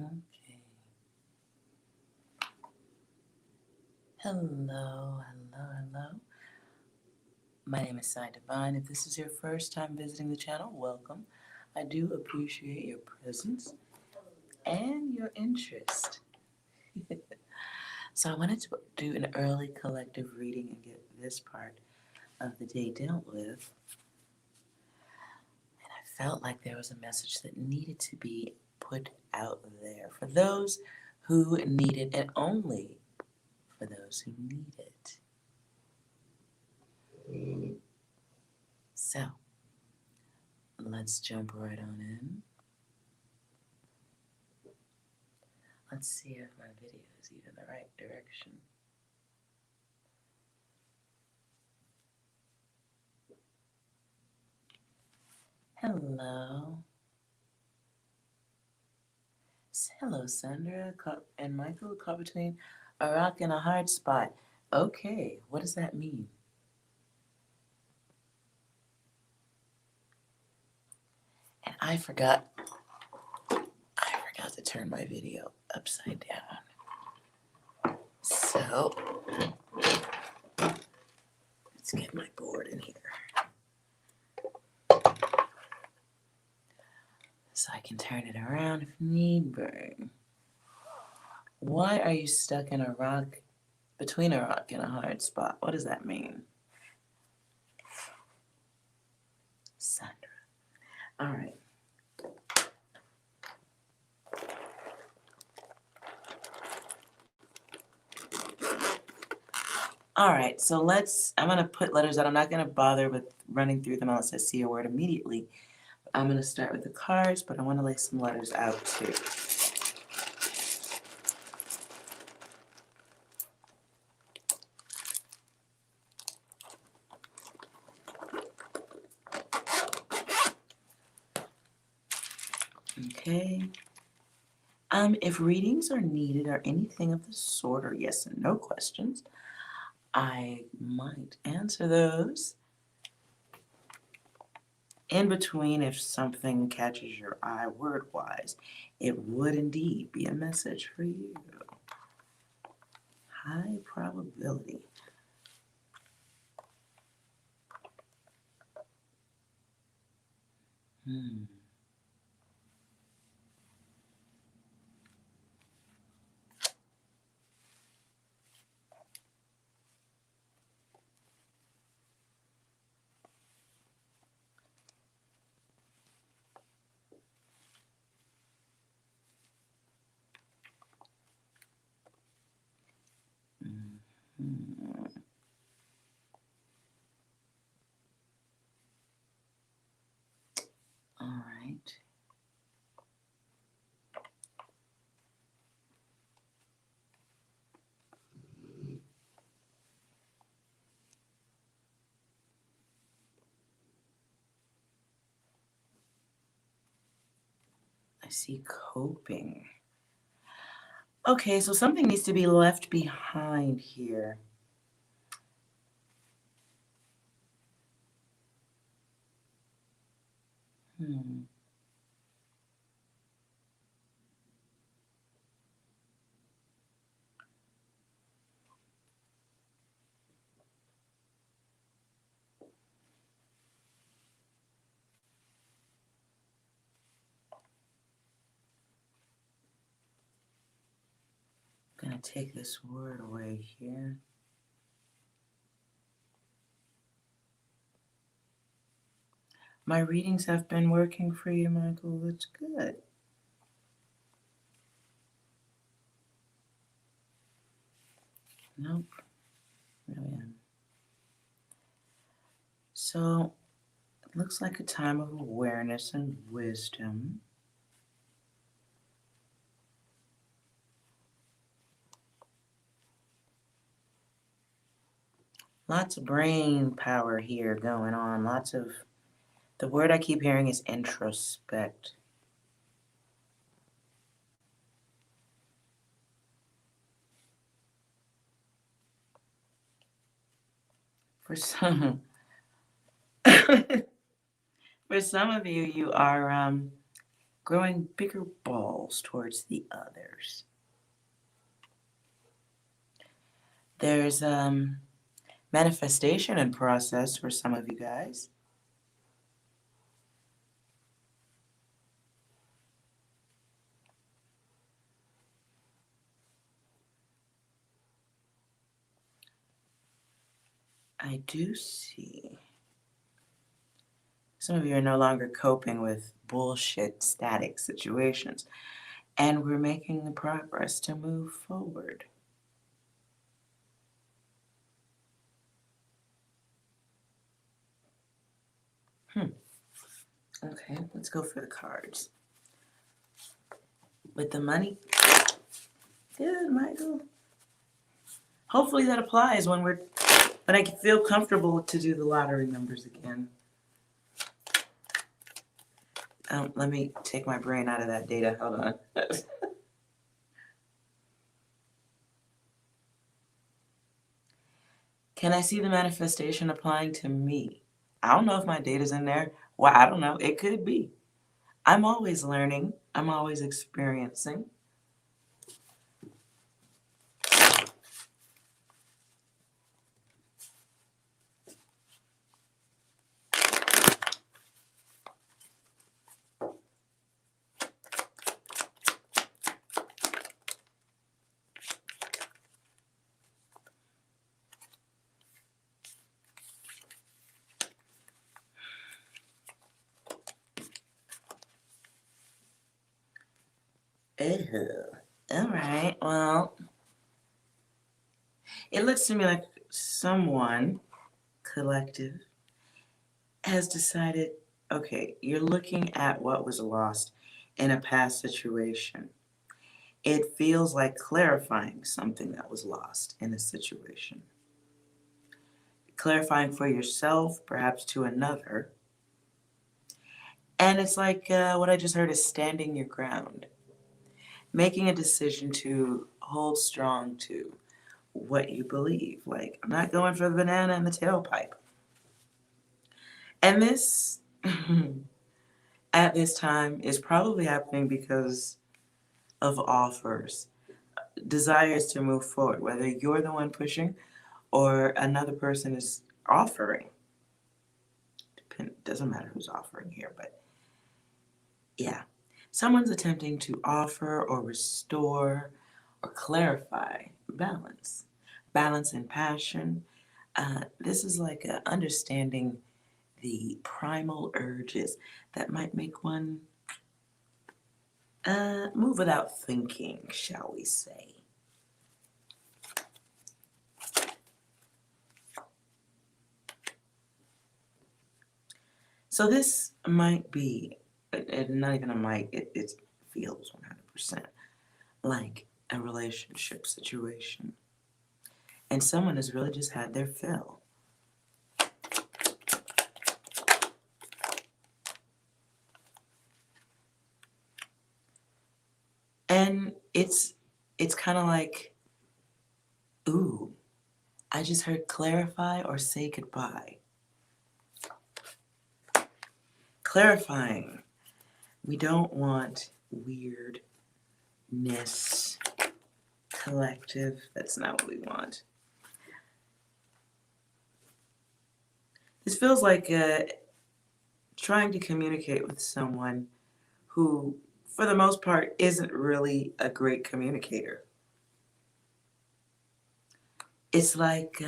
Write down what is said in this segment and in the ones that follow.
Okay. Hello, hello, hello. My name is Sai Divine. If this is your first time visiting the channel, welcome. I do appreciate your presence and your interest. So I wanted to do an early collective reading and get this part of the day dealt with. And I felt like there was a message that needed to be put out there for those who need it and only for those who need it. So let's jump right on in. Let's see if my video is even the right direction. Hello. Hello, Sandra and Michael, caught between a rock and a hard spot. Okay, what does that mean? And I forgot to turn my video upside down. So, let's get my board in here. So I can turn it around if need be. Why are you stuck in a rock, between a rock and a hard spot? What does that mean? Sandra. All right. All right, so I'm going to put letters out. I'm not going to bother with running through them unless I see a word immediately. I'm going to start with the cards, but I want to lay some letters out too. Okay. If readings are needed or anything of the sort, or yes and no questions, I might answer those. In between, if something catches your eye word-wise, it would indeed be a message for you. High probability. All right. I see coping. Okay, so something needs to be left behind here. I'm going to take this word away here. My readings have been working for you, Michael. That's good. Nope. Really am. So, it looks like a time of awareness and wisdom. Lots of brain power here going on. The word I keep hearing is introspect. For some, for some of you, you are growing bigger balls towards the others. There's manifestation in process for some of you guys. I do see some of you are no longer coping with bullshit static situations, and we're making the progress to move forward. Okay, let's go for the cards. With the money. Good, Michael. Hopefully that applies when I can feel comfortable to do the lottery numbers again. Let me take my brain out of that data. Hold on. Can I see the manifestation applying to me? I don't know if my data's in there. Well, I don't know. It could be. I'm always learning. I'm always experiencing. Ew. All right. Well, it looks to me like someone collective has decided, okay, you're looking at what was lost in a past situation. It feels like clarifying something that was lost in a situation. Clarifying for yourself, perhaps to another. And it's like what I just heard is standing your ground. Making a decision to hold strong to what you believe. Like, I'm not going for the banana in the tailpipe. And this, at this time, is probably happening because of offers, desires to move forward, whether you're the one pushing or another person is offering. Doesn't matter who's offering here, but yeah. Someone's attempting to offer or restore or clarify balance. Balance and passion. This is like understanding the primal urges that might make one move without thinking, shall we say. So this might be, not even a might, it feels 100% like a relationship situation. And someone has really just had their fill. And it's kind of like, ooh, I just heard clarify or say goodbye. Clarifying. We don't want weirdness, collective. That's not what we want. This feels like trying to communicate with someone who, for the most part, isn't really a great communicator. It's like,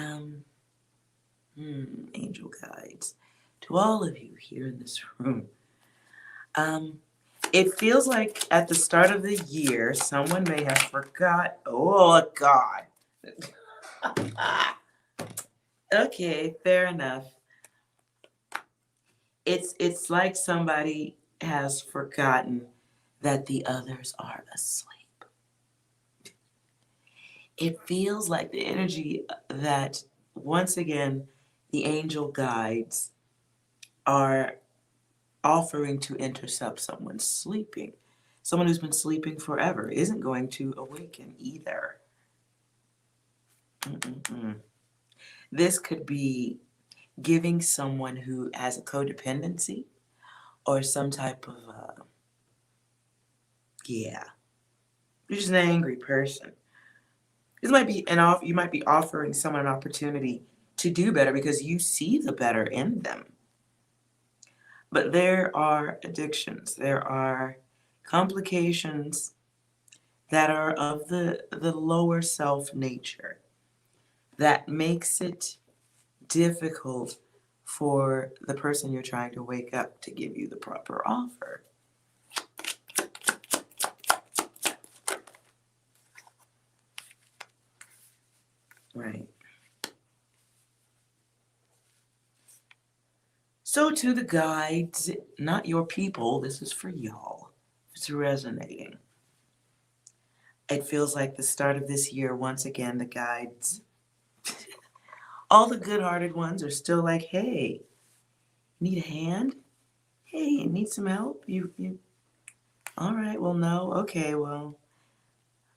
angel guides, to all of you here in this room. It feels like at the start of the year, someone may have forgot. Oh, God. Okay, fair enough. It's like somebody has forgotten that the others are asleep. It feels like the energy that, once again, the angel guides are offering to intercept someone sleeping. Someone who's been sleeping forever isn't going to awaken either. This could be giving someone who has a codependency or some type of Yeah. You're just an angry person. This might be an off. You might be offering someone an opportunity to do better because you see the better in them. But there are addictions. There are complications that are of the lower self nature that makes it difficult for the person you're trying to wake up to give you the proper offer. Right. So to the guides, not your people, this is for y'all. It's resonating. It feels like the start of this year, once again, the guides, all the good-hearted ones are still like, hey, need a hand? Hey, need some help? You, all right, well, no, okay, well.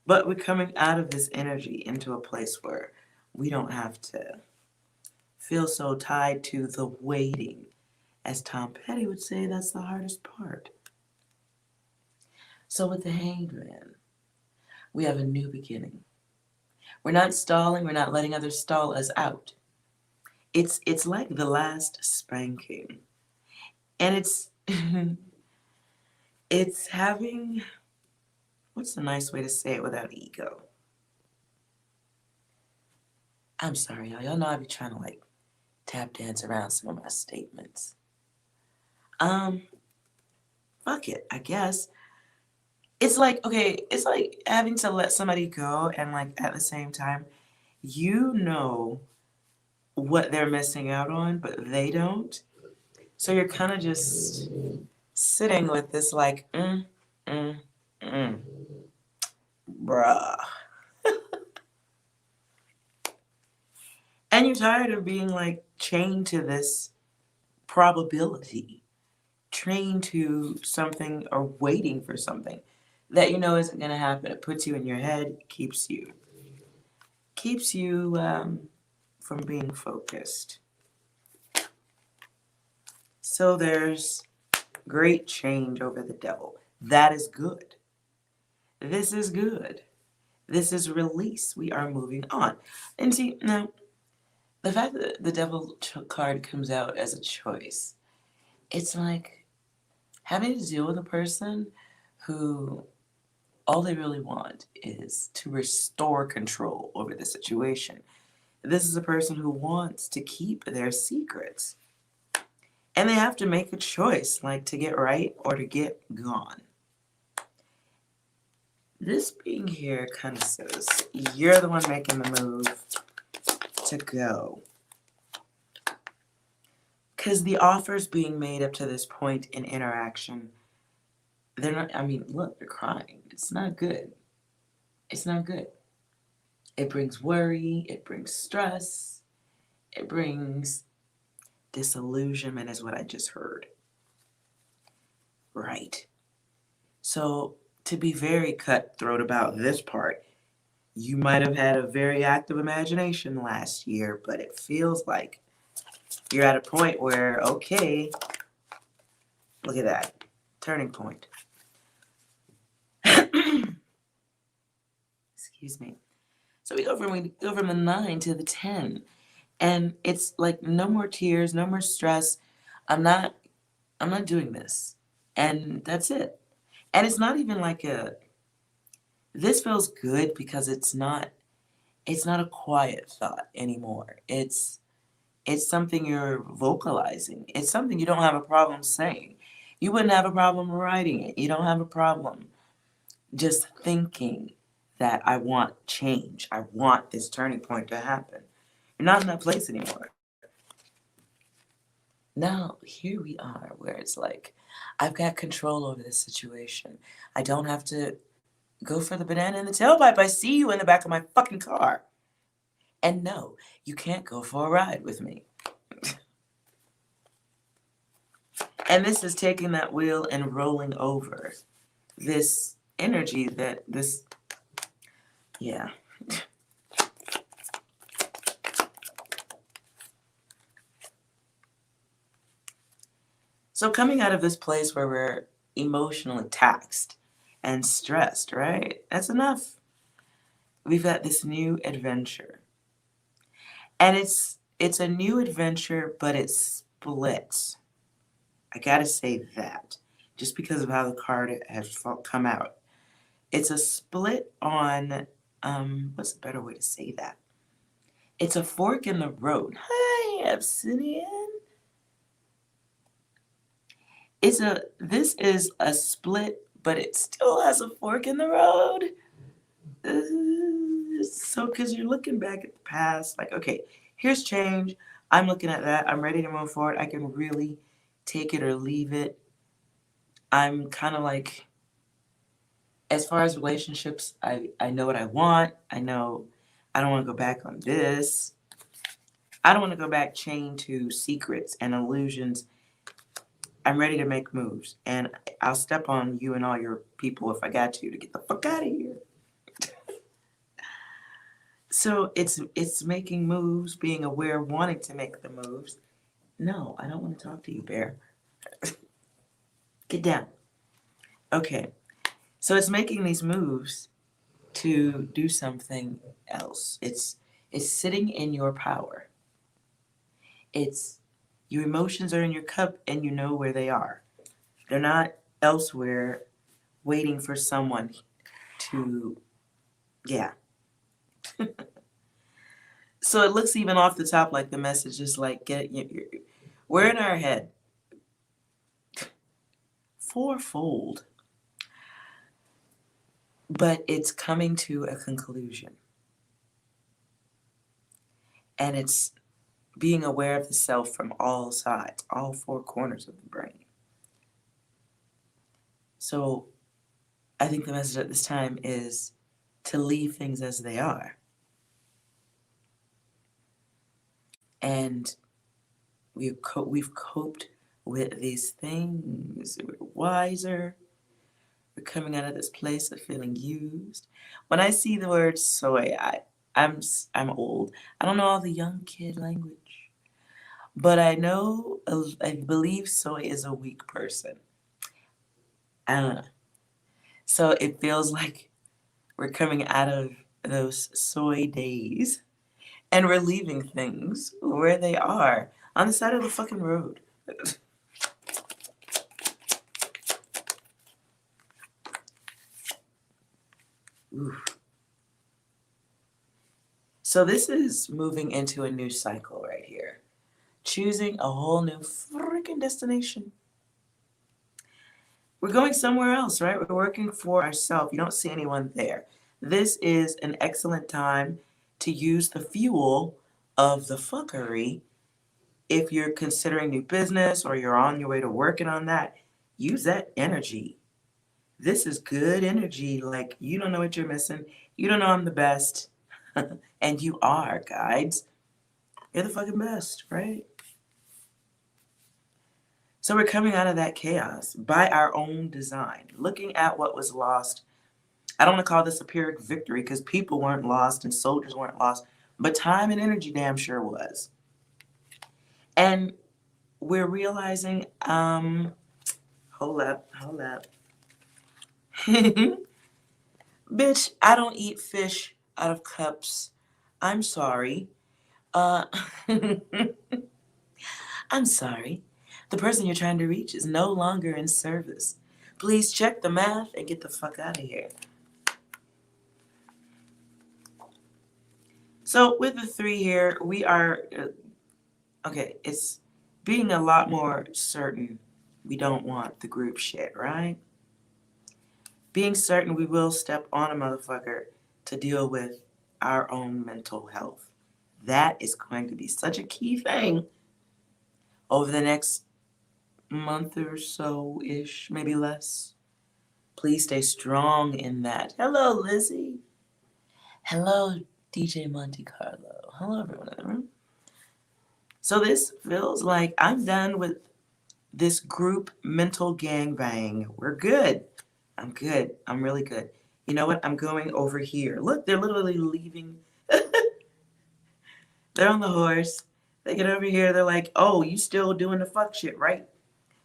But we're coming out of this energy into a place where we don't have to feel so tied to the waiting. As Tom Petty would say, that's the hardest part. So with the Hanged Man, we have a new beginning. We're not stalling, we're not letting others stall us out. It's like the last spanking. And it's it's having, what's a nice way to say it without ego? I'm sorry, y'all. Y'all know I be trying to like tap dance around some of my statements. Fuck it, I guess. It's like, okay, it's like having to let somebody go and like at the same time, you know what they're missing out on, but they don't. So you're kind of just sitting with this like, mm, mm, bruh. And you're tired of being like chained to this probability, trained to something or waiting for something that you know isn't going to happen. It puts you in your head, keeps you from being focused. So there's great change over the devil. That is good. This is good. This is release. We are moving on. And see, now, the fact that the devil card comes out as a choice, it's like having to deal with a person who all they really want is to restore control over the situation. This is a person who wants to keep their secrets. And they have to make a choice, like to get right or to get gone. This being here kind of says, you're the one making the move to go. Because the offers being made up to this point in interaction, they're not, I mean, look, they're crying. It's not good. It's not good. It brings worry, it brings stress, it brings disillusionment, is what I just heard. Right. So, to be very cutthroat about this part, you might have had a very active imagination last year, but it feels like you're at a point where, okay, look at that, turning point. Excuse me. So we go from the 9 to the 10, and it's like no more tears, no more stress. I'm not doing this, and that's it. And it's not even like this feels good because it's not a quiet thought anymore. It's something you're vocalizing. It's something you don't have a problem saying. You wouldn't have a problem writing it. You don't have a problem just thinking that I want change. I want this turning point to happen. You're not in that place anymore. Now, here we are where it's like, I've got control over this situation. I don't have to go for the banana in the tailpipe. I see you in the back of my fucking car. And no, you can't go for a ride with me. And this is taking that wheel and rolling over this energy yeah. So coming out of this place where we're emotionally taxed and stressed, right? That's enough. We've got this new adventure. And it's a new adventure, but it's split. I gotta say that. Just because of how the card has come out. It's a split on what's a better way to say that? It's a fork in the road. Hi, Obsidian. This is a split, but it still has a fork in the road. So, because you're looking back at the past, like, okay, here's change. I'm looking at that. I'm ready to move forward. I can really take it or leave it. I'm kind of like, as far as relationships, I know what I want. I know I don't want to go back on this. I don't want to go back chained to secrets and illusions. I'm ready to make moves. And I'll step on you and all your people if I got to get the fuck out of here. So it's making moves, being aware, wanting to make the moves. No, I don't want to talk to you, Bear. Get down. Okay. So it's making these moves to do something else. It's sitting in your power. It's your emotions are in your cup and you know where they are. They're not elsewhere waiting for someone to yeah. So it looks even off the top like the message is like we're in our head. Fourfold. But it's coming to a conclusion. And it's being aware of the self from all sides, all four corners of the brain. So I think the message at this time is to leave things as they are. And we've coped with these things. We're wiser. We're coming out of this place of feeling used. When I see the word soy, I'm old. I don't know all the young kid language, but I know I believe soy is a weak person. I don't know. So it feels like we're coming out of those soy days and we're leaving things where they are on the side of the fucking road. Oof. So this is moving into a new cycle right here. Choosing a whole new freaking destination. We're going somewhere else, right? We're working for ourselves. You don't see anyone there. This is an excellent time to use the fuel of the fuckery. If you're considering new business or you're on your way to working on that, use that energy. This is good energy. Like, you don't know what you're missing. You don't know I'm the best. And you are, guides. You're the fucking best, right? So we're coming out of that chaos by our own design, looking at what was lost. I don't want to call this a Pyrrhic victory because people weren't lost and soldiers weren't lost, but time and energy damn sure was. And we're realizing, hold up. Bitch, I don't eat fish out of cups. I'm sorry. Uh, I'm sorry. The person you're trying to reach is no longer in service. Please check the math and get the fuck out of here. So with the 3 here, we are, okay, it's being a lot more certain we don't want the group shit, right? Being certain we will step on a motherfucker to deal with our own mental health. That is going to be such a key thing over the next month or so-ish, maybe less. Please stay strong in that. Hello, Lizzie. Hello, DJ Monte Carlo. Hello, everyone in the room. So this feels like I'm done with this group mental gangbang. We're good. I'm good. I'm really good. You know what? I'm going over here. Look, they're literally leaving. They're on the horse. They get over here. They're like, oh, you still doing the fuck shit, right?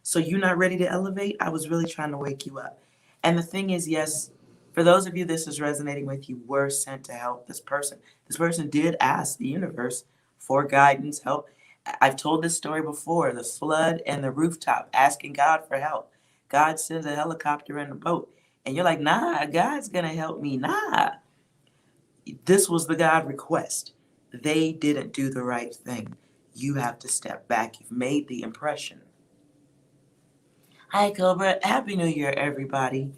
So you not ready to elevate? I was really trying to wake you up. And the thing is, yes, for those of you this is resonating with, you were sent to help this person. This person did ask the universe for guidance, help. I've told this story before, the flood and the rooftop, asking God for help. God sends a helicopter and a boat. And you're like, nah, God's going to help me. Nah, this was the God request. They didn't do the right thing. You have to step back. You've made the impression. Hi, Cobra. Happy New Year, everybody.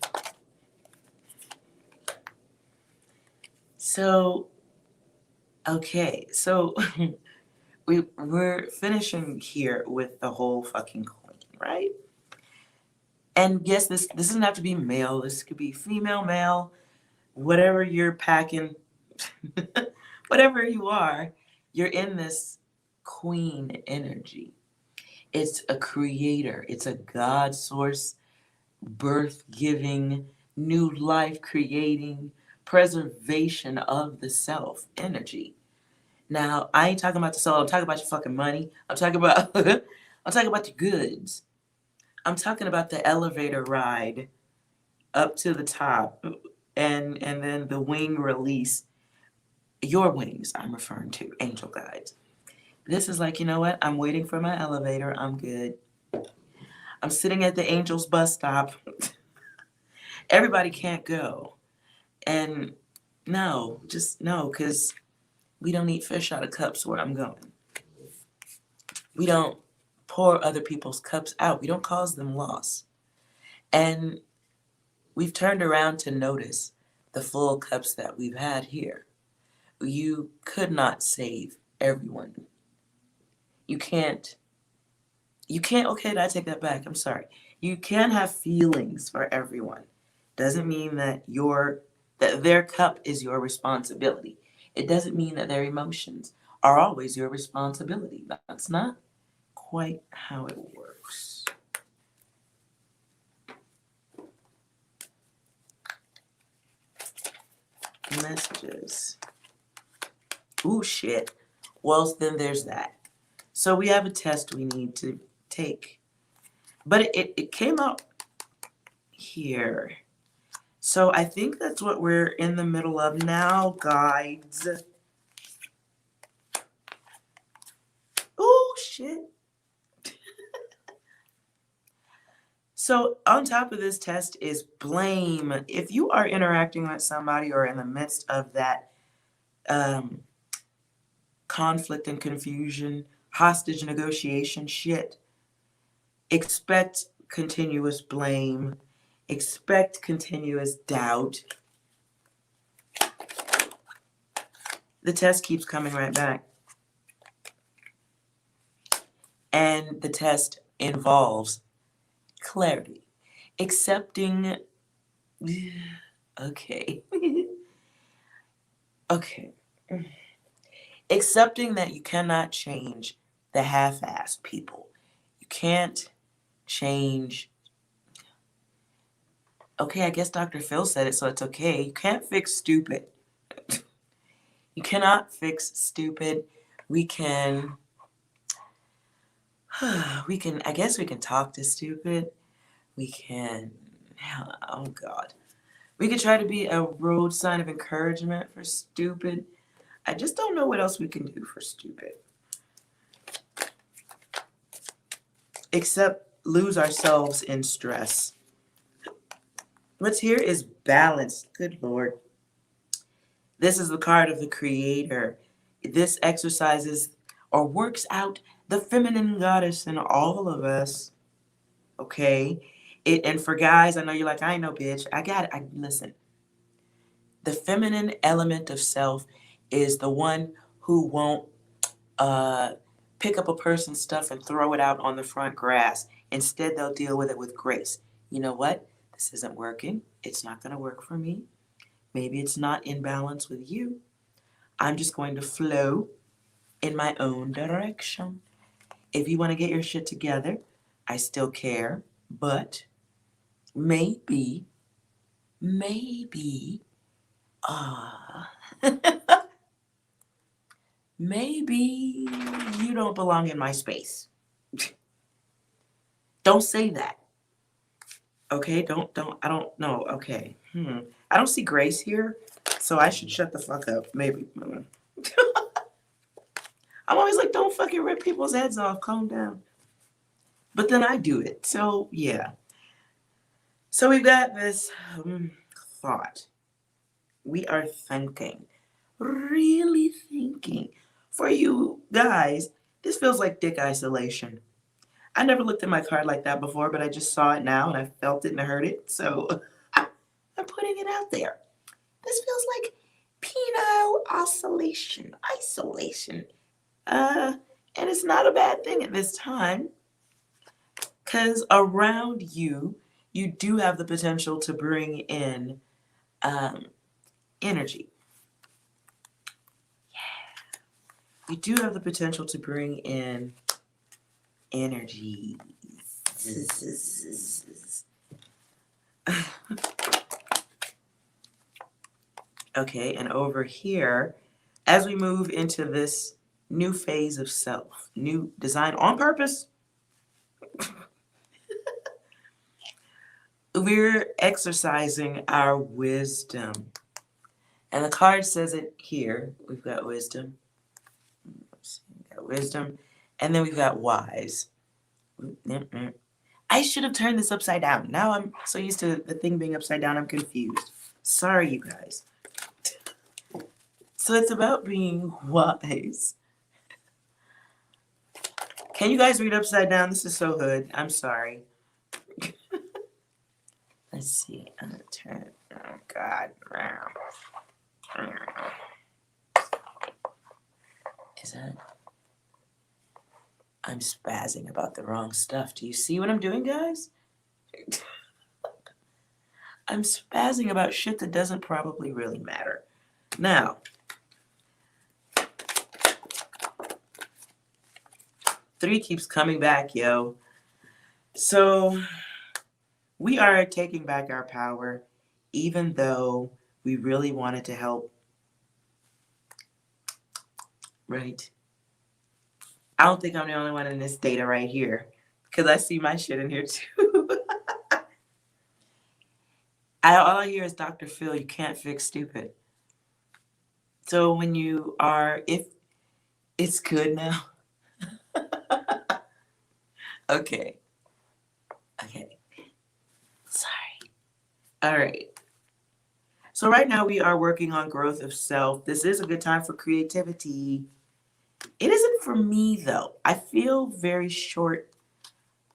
So, okay. So, we're finishing here with the whole fucking queen, right? And yes, this doesn't have to be male. This could be female, male, whatever you're packing, whatever you are, you're in this queen energy. It's a creator. It's a God source, birth giving, new life creating, preservation of the self energy. Now, I ain't talking about the soul. I'm talking about your fucking money. I'm talking about I'm talking about your goods. I'm talking about the elevator ride up to the top and then the wing release. Your wings, I'm referring to, angel guides. This is like, you know what? I'm waiting for my elevator. I'm good. I'm sitting at the Angels bus stop. Everybody can't go. And no, just no, because we don't eat fish out of cups where I'm going. We don't pour other people's cups out. We don't cause them loss. And we've turned around to notice the full cups that we've had here. You could not save everyone. You can't, okay, I take that back. I'm sorry. You can have feelings for everyone. Doesn't mean that that their cup is your responsibility. It doesn't mean that their emotions are always your responsibility. That's not quite how it works. Messages. Ooh, shit. Well, then there's that. So we have a test we need to take. But it came out here. So I think that's what we're in the middle of now, guides. Oh, shit. So on top of this test is blame. If you are interacting with somebody or in the midst of that conflict and confusion, hostage negotiation shit, expect continuous blame, expect continuous doubt. The test keeps coming right back. And the test involves clarity, accepting, okay, okay, accepting that you cannot change the half-assed people. You can't change, okay, I guess Dr. Phil said it, so it's okay. You can't fix stupid. You cannot fix stupid. We can, I guess we can talk to stupid. We can, oh God. We could try to be a road sign of encouragement for stupid. I just don't know what else we can do for stupid. Except lose ourselves in stress. What's here is balance. Good Lord. This is the card of the creator. This exercises or works out the feminine goddess in all of us. Okay? And for guys, I know you're like, I ain't no bitch. I got it. Listen. The feminine element of self is the one who won't pick up a person's stuff and throw it out on the front grass. Instead, they'll deal with it with grace. You know what? This isn't working. It's not going to work for me. Maybe it's not in balance with you. I'm just going to flow in my own direction. If you want to get your shit together, I still care. But maybe, maybe you don't belong in my space. Don't say that. Okay, I don't know. Okay. I don't see Grace here, so I should shut the fuck up. Maybe. I'm always like, don't fucking rip people's heads off. Calm down. But then I do it. So, yeah. So we've got this thought. We are thinking. Really thinking. For you guys, this feels like dick isolation. I never looked at my card like that before, but I just saw it now and I felt it and I heard it. So I'm putting it out there. This feels like penile oscillation, isolation. And it's not a bad thing at this time because around you, you do have the potential to bring in energy. Yeah. You do have the potential to bring in energy. Okay, and over here, as we move into this new phase of self, new design on purpose, we're exercising our wisdom. And the card says it here. We've got wisdom. We've got wisdom. And then we've got wise. I should have turned this upside down. Now I'm so used to the thing being upside down, I'm confused. Sorry, you guys. So it's about being wise. Can you guys read upside down? This is so hood. I'm sorry. Let's see. I'm gonna turn it. Oh God. Is that? I'm spazzing about the wrong stuff. Do you see what I'm doing, guys? I'm spazzing about shit that doesn't probably really matter. Now, 3 keeps coming back, yo. So we are taking back our power, even though we really wanted to help. Right? I don't think I'm the only one in this data right here, because I see my shit in here too. All I hear is Dr. Phil, you can't fix stupid. So when you are, if it's good now. Okay. Sorry. All right. So right now we are working on growth of self. This is a good time for creativity. It isn't for me though. I feel very short.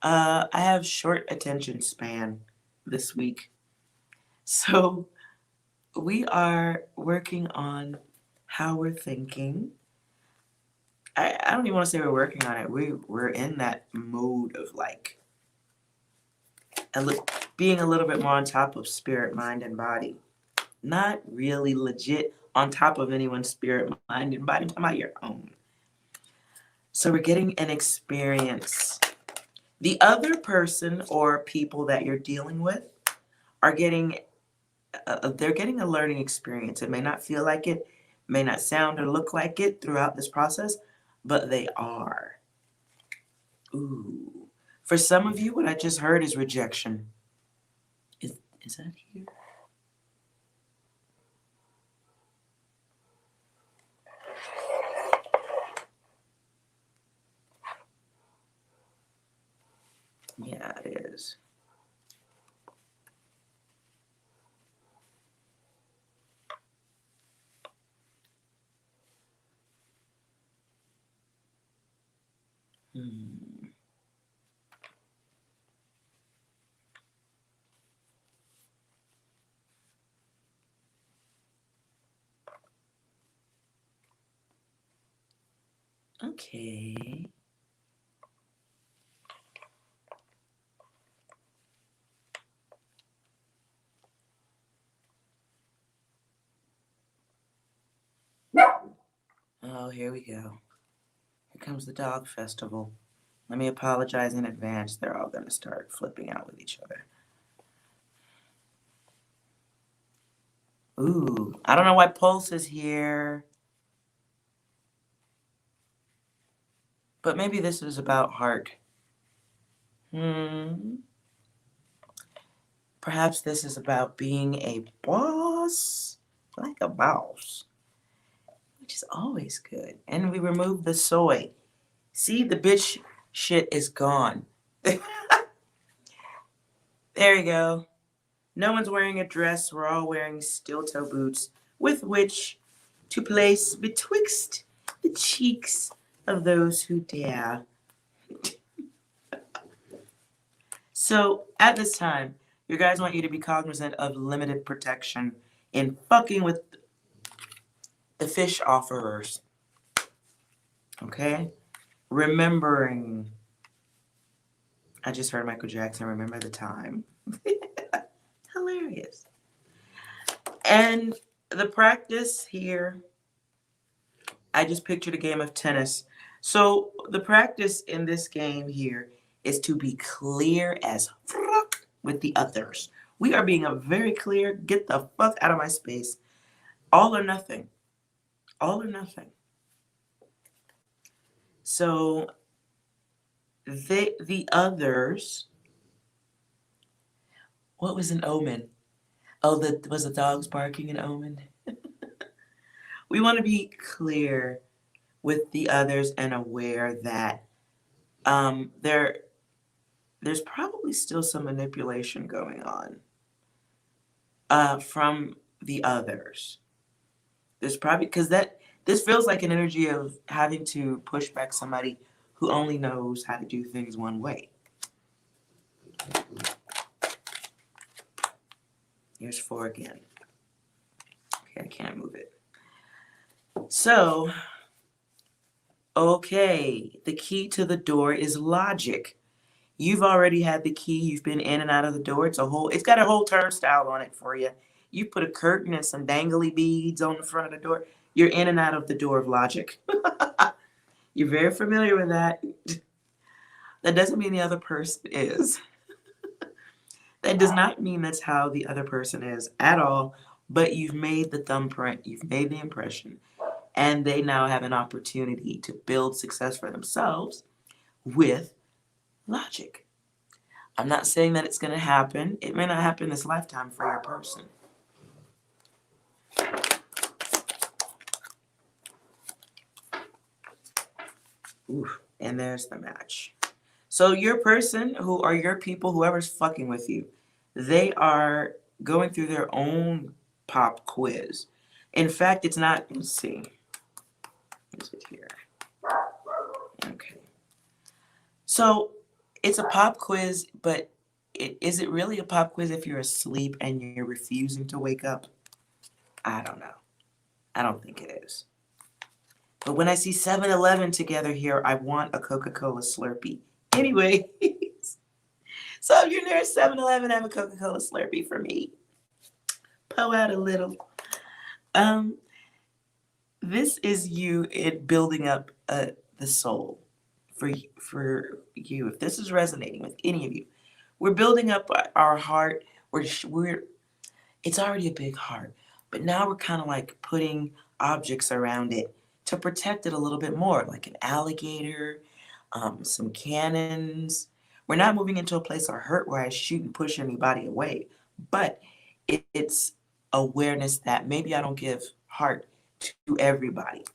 I have short attention span this week. So we are working on how we're thinking. I don't even want to say we're working on it. We're in that mode of like being a little bit more on top of spirit, mind, and body. Not really legit on top of anyone's spirit, mind, and body. I'm talking about your own. So we're getting an experience. The other person or people that you're dealing with are getting they're getting a learning experience. It may not feel like it, may not sound or look like it throughout this process, but they are. Ooh. For some of you, what I just heard is rejection. Is that here? Yeah, it is. Okay. Oh, here we go. Here comes the dog festival. Let me apologize in advance. They're all going to start flipping out with each other. Ooh, I don't know why Pulse is here. But maybe this is about heart. Perhaps this is about being a boss, like a boss, which is always good. And we remove the soy. See, the bitch shit is gone. There you go. No one's wearing a dress. We're all wearing steel toe boots with which to place betwixt the cheeks of those who dare. So at this time, your guys want you to be cognizant of limited protection in fucking with the fish offerers. Okay? Remembering. I just heard Michael Jackson, Remember the Time. Hilarious. And the practice here, I just pictured a game of tennis. So the practice in this game here is to be clear as fuck with the others. We are being very clear. Get the fuck out of my space. All or nothing. All or nothing. So the others. What was an omen? Oh, was the dogs barking an omen? We want to be clear with the others and aware that there's probably still some manipulation going on from the others. There's probably, because this feels like an energy of having to push back somebody who only knows how to do things one way. Here's 4 again. Okay, I can't move it. So, okay, the key to the door is logic. You've already had the key. You've been in and out of the door. It's got a whole turnstile on it for you. You put a curtain and some dangly beads on the front of the door. You're in and out of the door of logic. You're very familiar with that. That doesn't mean the other person is. That does not mean that's how the other person is at all, but you've made the thumbprint, you've made the impression, and they now have an opportunity to build success for themselves with logic. I'm not saying that it's going to happen. It may not happen this lifetime for your person. Oof, and there's the match. So your person, who are your people, whoever's fucking with you, they are going through their own pop quiz. In fact, it's not, let's see. Is it here? Okay. So it's a pop quiz, but is it really a pop quiz if you're asleep and you're refusing to wake up? I don't know. I don't think it is. But when I see 7-Eleven together here, I want a Coca-Cola Slurpee. Anyway, so if you're near 7-Eleven, have a Coca-Cola Slurpee for me. Pour out a little. This is you building up the soul for you. If this is resonating with any of you, we're building up our heart. It's already a big heart, but now we're kind of like putting objects around it to protect it a little bit more, like an alligator, some cannons. We're not moving into a place of hurt where I shoot and push anybody away, but it's awareness that maybe I don't give heart to everybody.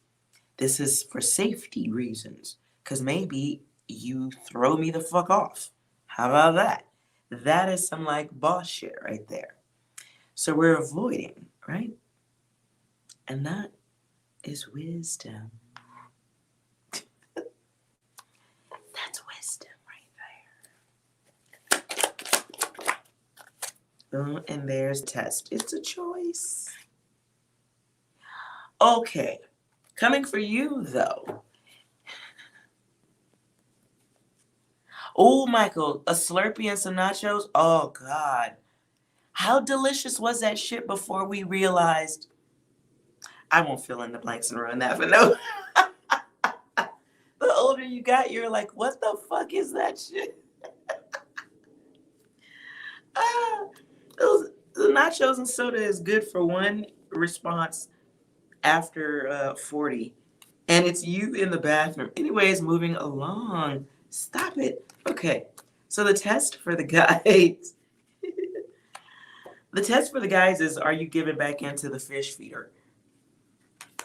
This is for safety reasons, because maybe you throw me the fuck off. How about that? That is some like boss shit right there. So we're avoiding, right? And that is wisdom. That's wisdom right there. And there's test. It's a choice. Okay. Coming for you, though. Oh, Michael, a Slurpee and some nachos? Oh, God. How delicious was that shit before we realized? I won't fill in the blanks and ruin that, but no. The older you got, you're like, what the fuck is that shit? The nachos and soda is good for one response after 40. And it's you in the bathroom. Anyways, moving along. Stop it. Okay. So the test for the guys The test for the guys is, are you giving back into the fish feeder?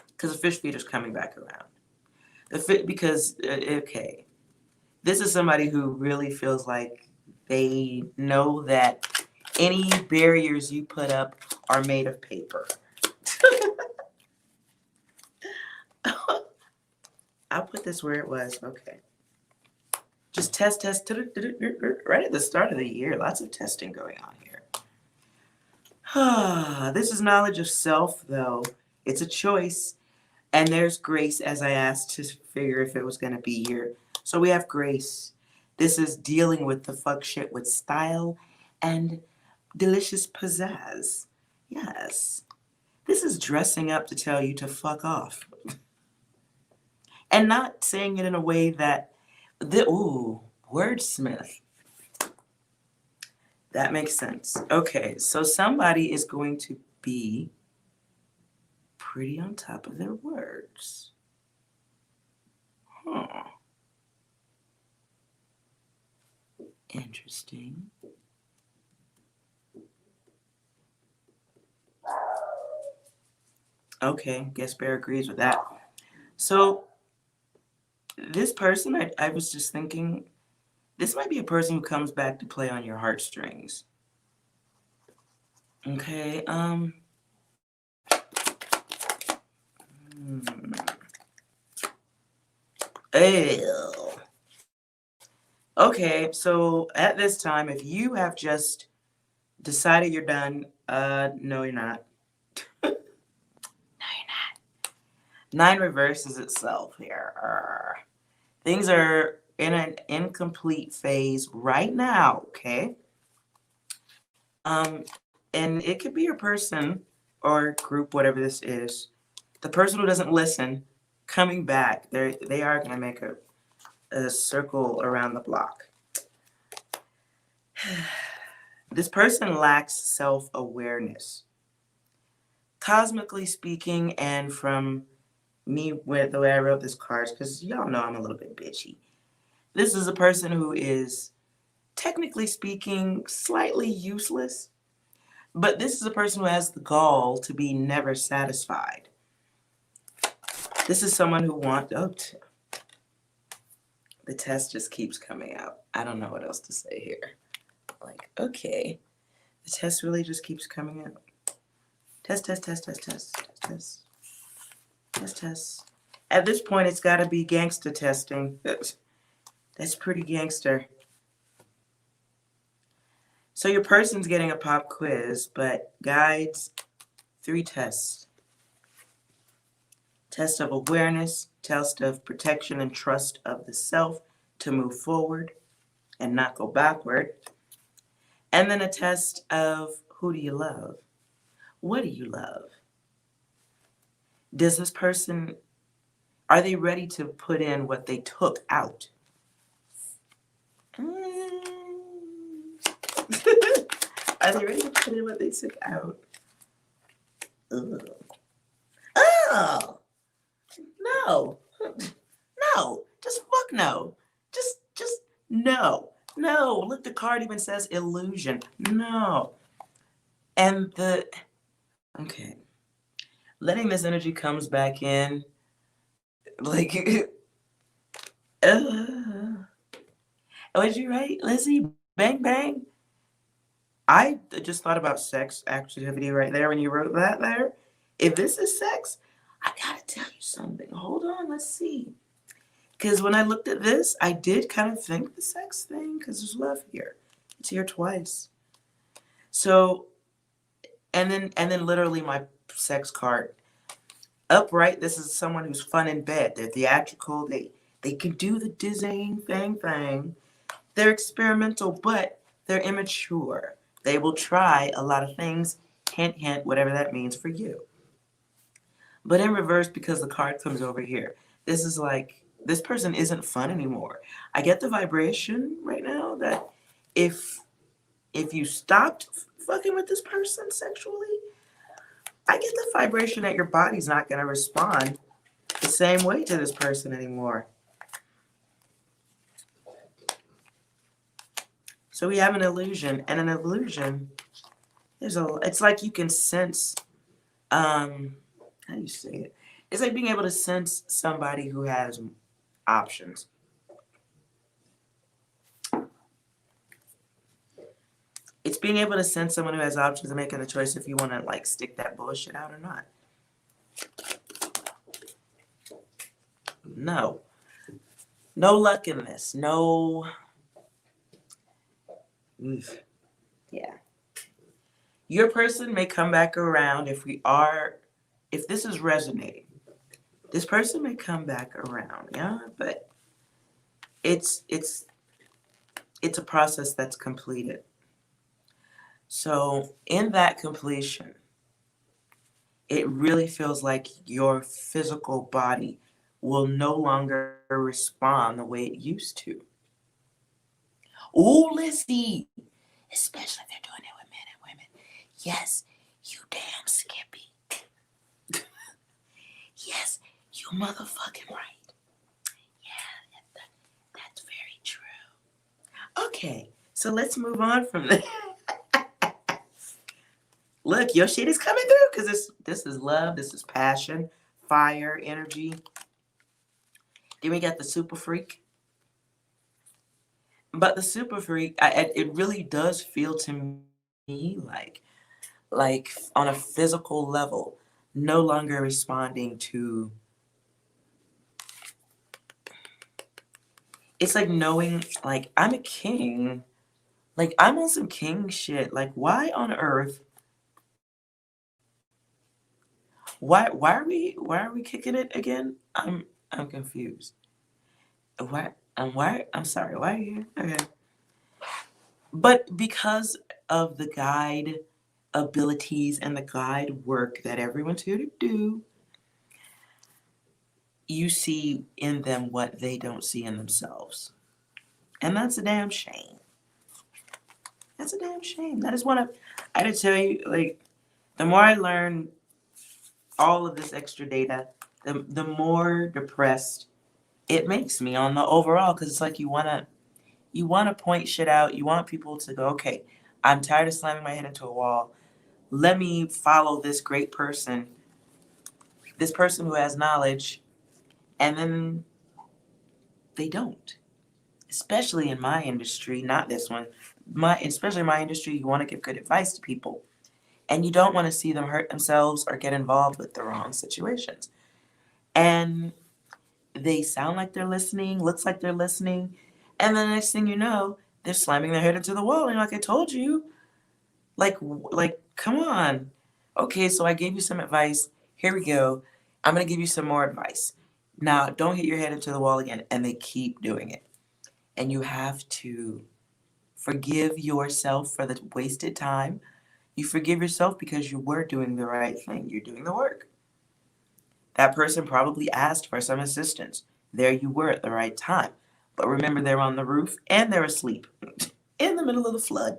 Because the fish feeder's coming back around. Okay, this is somebody who really feels like they know that any barriers you put up are made of paper. I'll put this where it was. Okay. Just test. Right at the start of the year. Lots of testing going on here. This is knowledge of self, though. It's a choice. And there's grace, as I asked to figure if it was going to be here. So we have grace. This is dealing with the fuck shit with style and delicious pizzazz. Yes. This is dressing up to tell you to fuck off. And not saying it in a way that, wordsmith. That makes sense. Okay, so somebody is going to be pretty on top of their words. Huh. Interesting. Okay, guess Bear agrees with that. So this person, I was just thinking, this might be a person who comes back to play on your heartstrings. Okay, Ew. Okay, so at this time, if you have just decided you're done, no, you're not. No, you're not. 9 reverses itself here. Things are in an incomplete phase right now, okay? And it could be your person or group, whatever this is. The person who doesn't listen, coming back, they are going to make a circle around the block. This person lacks self-awareness. Cosmically speaking, and from me with the way I wrote this card, because y'all know I'm a little bit bitchy. This is a person who is, technically speaking, slightly useless. But this is a person who has the gall to be never satisfied. This is someone who wants... Oh, the test just keeps coming out. I don't know what else to say here. Like, okay. The test really just keeps coming out. Test. At this point, it's got to be gangster testing. That's pretty gangster. So your person's getting a pop quiz, but guides, 3 tests. Test of awareness, test of protection and trust of the self to move forward and not go backward. And then a test of who do you love? What do you love? Does this person, are they ready to put in what they took out? Are they ready to put in what they took out? Ugh. Oh, no. No, just fuck no. Just no. No, look, the card even says illusion. No. And okay. Letting this energy comes back in, like, was you right, Lizzie? Bang, bang. I just thought about sex activity right there when you wrote that there. If this is sex, I gotta tell you something. Hold on, let's see. Because when I looked at this, I did kind of think the sex thing, because there's love here. It's here twice. So, and then literally my sex card. Upright, this is someone who's fun in bed. They're theatrical. They can do the dizzying thing. They're experimental, but they're immature. They will try a lot of things. Hint, hint, whatever that means for you. But in reverse, because the card comes over here, this is like, this person isn't fun anymore. I get the vibration right now that if you stopped fucking with this person sexually, I get the vibration that your body's not going to respond the same way to this person anymore. So we have an illusion, and an illusion it's like you can sense, how do you say it? It's like being able to sense somebody who has options. It's being able to sense someone who has options and making a choice if you want to like stick that bullshit out or not. No. No luck in this. No. Oof. Yeah. Your person may come back around if this is resonating. This person may come back around, yeah, but it's a process that's completed. So in that completion, it really feels like your physical body will no longer respond the way it used to. Ooh, Lizzie, especially if they're doing it with men and women. Yes, you damn Skippy. Yes, you motherfucking right. Yeah, that's very true. Okay, so let's move on from this. Look, your shit is coming through because this is love, this is passion, fire, energy. Then we got the super freak. But the super freak, it really does feel to me like on a physical level, no longer responding to. It's like knowing, like I'm a king, like I'm on some king shit. Like why on earth? Why are we kicking it again? I'm confused. I'm sorry. Why are you here? Okay. But because of the guide abilities and the guide work that everyone's here to do, you see in them what they don't see in themselves. And that's a damn shame. That's a damn shame. That is one of, I had to tell you, like, the more I learn all of this extra data, the more depressed it makes me on the overall, because it's like you want to point shit out. You want people to go, okay, I'm tired of slamming my head into a wall. Let me follow this person who has knowledge, and then they don't. Especially in my industry, not this one. Especially in my industry, you want to give good advice to people, and you don't want to see them hurt themselves or get involved with the wrong situations. And they sound like they're listening, looks like they're listening, and then the next thing you know, they're slamming their head into the wall, and you're like, I told you. Like, come on. Okay, so I gave you some advice. Here we go. I'm gonna give you some more advice. Now, don't hit your head into the wall again. And they keep doing it. And you have to forgive yourself for the wasted time. You forgive yourself because you were doing the right thing. You're doing the work. That person probably asked for some assistance. There you were at the right time. But remember, they're on the roof and they're asleep in the middle of the flood.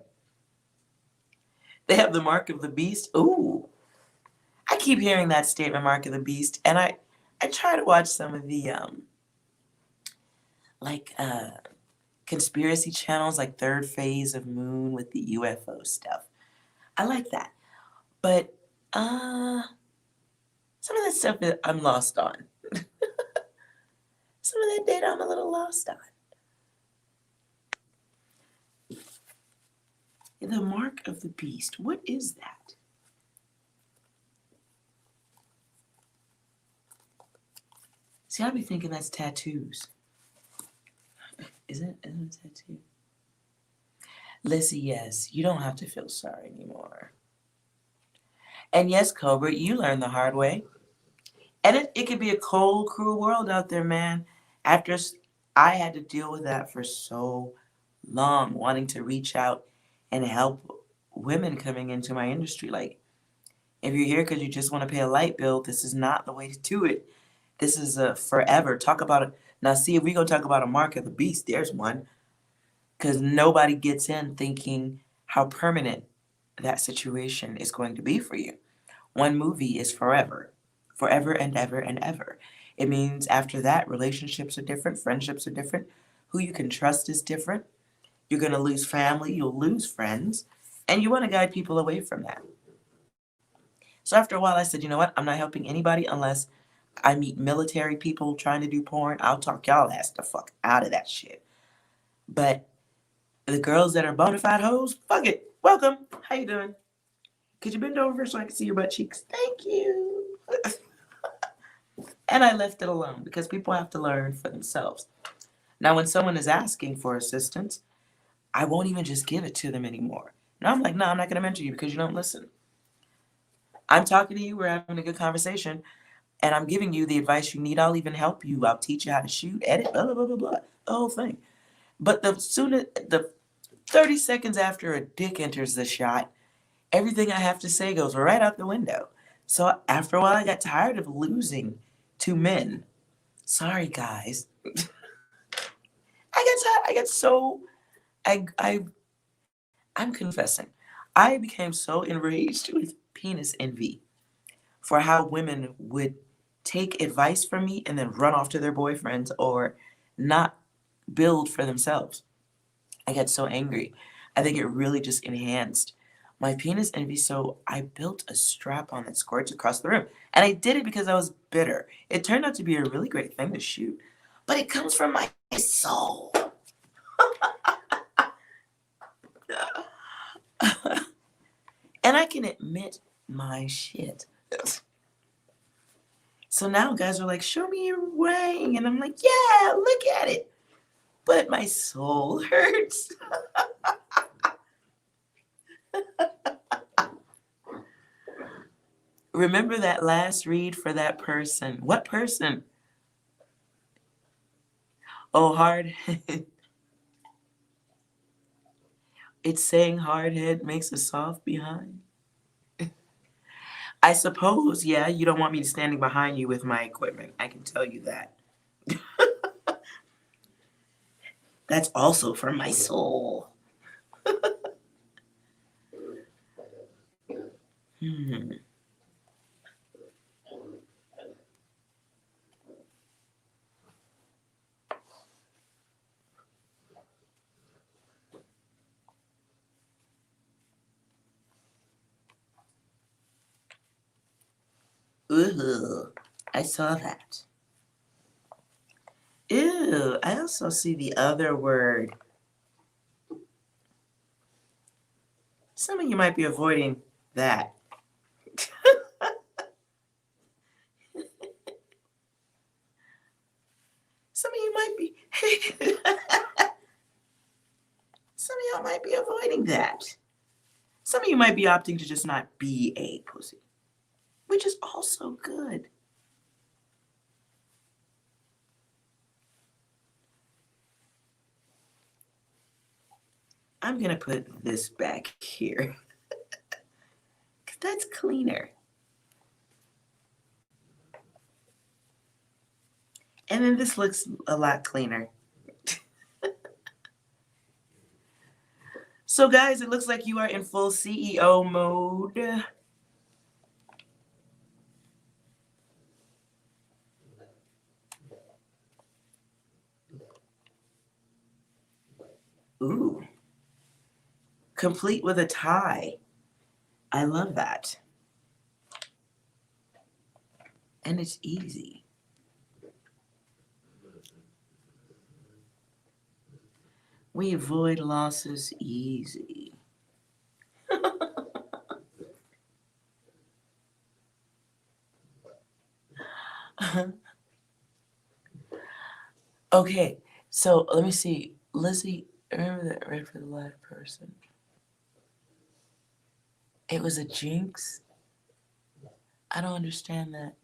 They have the mark of the beast. Ooh, I keep hearing that statement, mark of the beast, and I try to watch some of the like conspiracy channels, like Third Phase of Moon with the UFO stuff. I like that, but some of that stuff that I'm lost on. Some of that data I'm a little lost on. The mark of the beast. What is that? See, I'd be thinking that's tattoos. Is it a tattoo? Lizzie, yes, you don't have to feel sorry anymore. And yes, Cobra, you learned the hard way. And it could be a cold, cruel world out there, man. I had to deal with that for so long, wanting to reach out and help women coming into my industry. Like, if you're here because you just want to pay a light bill, this is not the way to do it. This is a forever. Talk about it. Now, see, if we go talk about a mark of the beast, there's one. Because nobody gets in thinking how permanent that situation is going to be for you. One movie is forever, forever and ever and ever. It means after that, relationships are different, friendships are different, who you can trust is different. You're going to lose family, you'll lose friends, And you want to guide people away from that. So after a while, I said, you know what? I'm not helping anybody unless I meet military people trying to do porn. I'll talk y'all ass the fuck out of that shit. But the girls that are bona fide hoes, fuck it. Welcome. How you doing? Could you bend over so I can see your butt cheeks? Thank you. And I left it alone because people have to learn for themselves. Now, when someone is asking for assistance, I won't even just give it to them anymore. Now I'm like, no, I'm not going to mentor you because you don't listen. I'm talking to you. We're having a good conversation. And I'm giving you the advice you need. I'll even help you. I'll teach you how to shoot, edit, blah, blah, blah, blah, blah. The whole thing. But the 30 seconds after a dick enters the shot, everything I have to say goes right out the window. So after a while, I got tired of losing to men. Sorry, guys. I got so, I'm confessing. I became so enraged with penis envy for how women would take advice from me and then run off to their boyfriends or not build for themselves. I got so angry. I think it really just enhanced my penis envy. So I built a strap on that squirts across the room. And I did it because I was bitter. It turned out to be a really great thing to shoot, but it comes from my soul. And I can admit my shit. So now guys are like, show me your wang. And I'm like, yeah, look at it. But my soul hurts. Remember that last read for that person. What person? Oh, hard. It's saying hard head makes a soft behind. I suppose, yeah, you don't want me standing behind you with my equipment. I can tell you that. That's also from my soul. Hmm. Ooh, I saw that. Ew, I also see the other word. Some of you might be avoiding that. Some of you might be. Some of y'all might be avoiding that. Some of you might be opting to just not be a pussy, which is also good. I'm going to put this back here. Because that's cleaner. And then this looks a lot cleaner. So guys, it looks like you are in full CEO mode. Ooh. Complete with a tie. I love that. And it's easy. We avoid losses easy. Okay, so let me see. Lizzie, remember that red for the live person? It was a jinx? I don't understand that.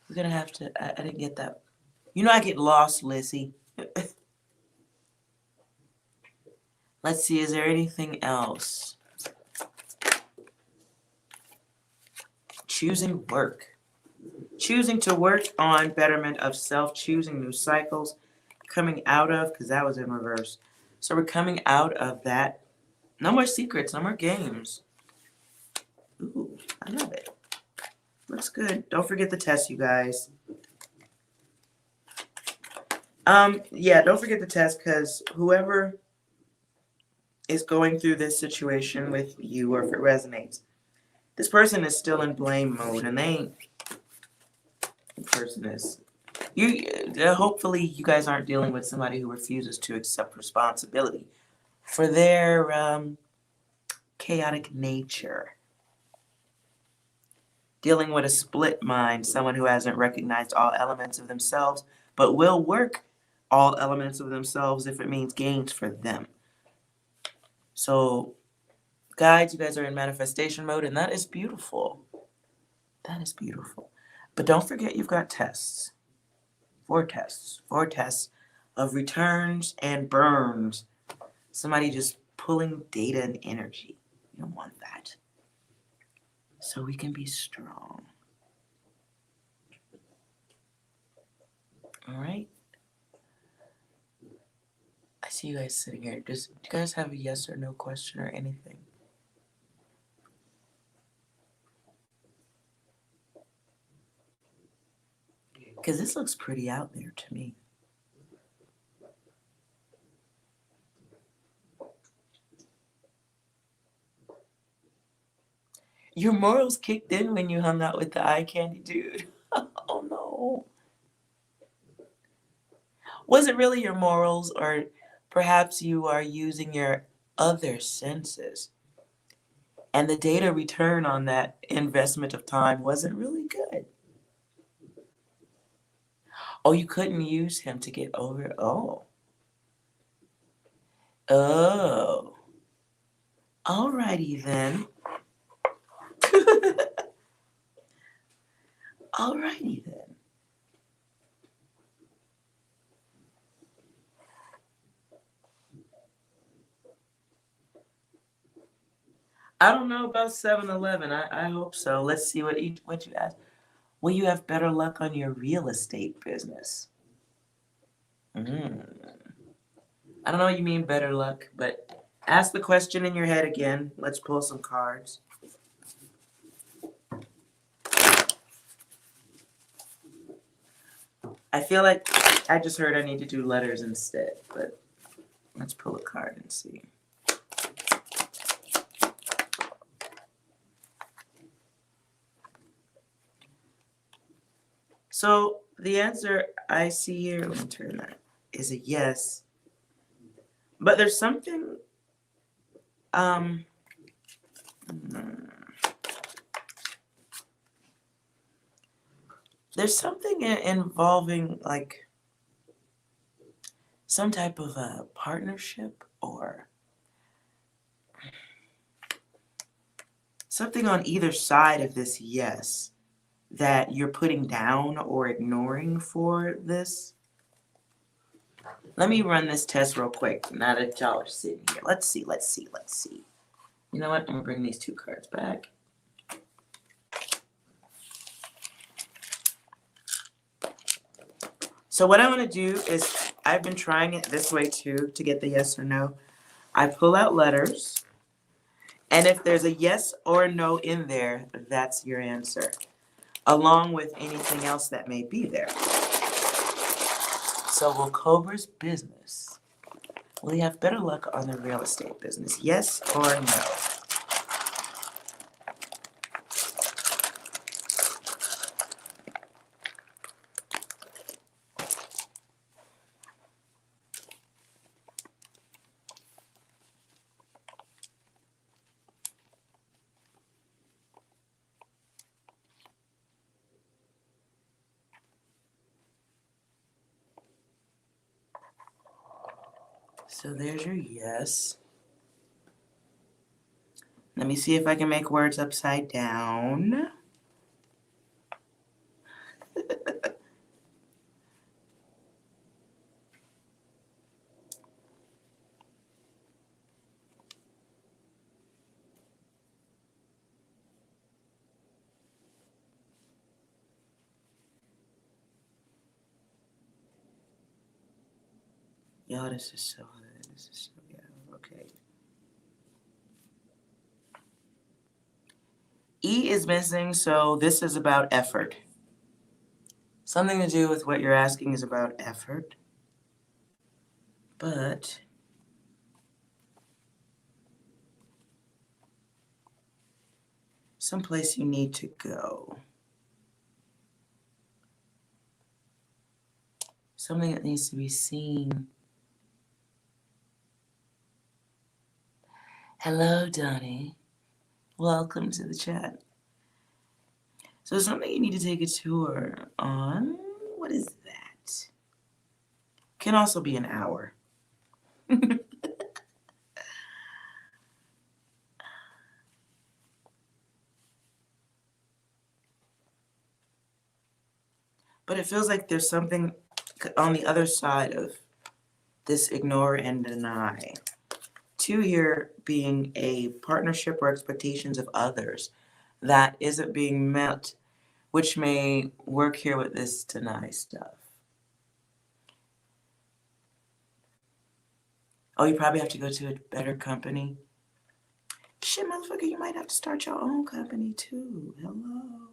We're gonna have to, I didn't get that. You know I get lost, Lizzie. Let's see, is there anything else? Choosing work. Choosing to work on betterment of self, choosing new cycles, coming out of, because that was in reverse. So we're coming out of that. No more secrets, no more games. Ooh, I love it. Looks good. Don't forget the test, you guys. Yeah, don't forget the test, because whoever is going through this situation with you, or if it resonates, this person is still in blame mode, and they ain't. The person is. Hopefully, you guys aren't dealing with somebody who refuses to accept responsibility for their chaotic nature. Dealing with a split mind, someone who hasn't recognized all elements of themselves, but will work all elements of themselves if it means gains for them. So, guides, you guys are in manifestation mode, and that is beautiful. That is beautiful. But don't forget you've got tests. 4 tests of returns and burns. Somebody just pulling data and energy. You don't want that. So we can be strong. All right. I see you guys sitting here. Do you guys have a yes or no question or anything? Because this looks pretty out there to me. Your morals kicked in when you hung out with the eye candy dude. Oh no. Was it really your morals, or perhaps you are using your other senses? And the data return on that investment of time wasn't really good. Oh, you couldn't use him to get over it? Oh. Oh. Alrighty then. Alrighty then. I don't know about 7-Eleven. I hope so. Let's see what you ask. Will you have better luck on your real estate business? I don't know what you mean better luck, but ask the question in your head again. Let's pull some cards. I feel like I just heard I need to do letters instead, but let's pull a card and see. So the answer I see here, let me turn that, is a yes. But there's something, there's something involving like some type of a partnership, or something on either side of this yes that you're putting down or ignoring for this. Let me run this test real quick now that y'all are sitting here. Let's see. You know what? I'm gonna bring these 2 cards back. So what I want to do is, I've been trying it this way too to get the yes or no. I pull out letters, and if there's a yes or a no in there, that's your answer, along with anything else that may be there. So will Cobra's business, will he have better luck on the real estate business? Yes or no? So there's your yes. Let me see if I can make words upside down. Yo, this is so yeah, okay. E is missing, so this is about effort. Something to do with what you're asking is about effort. but someplace you need to go. Something that needs to be seen. Hello, Donnie. Welcome to the chat. So something you need to take a tour on. What is that? Can also be an hour. But it feels like there's something on the other side of this ignore and deny. Two here being a partnership or expectations of others that isn't being met, which may work here with this deny stuff. Oh, you probably have to go to a better company. Shit, motherfucker, you might have to start your own company too. Hello.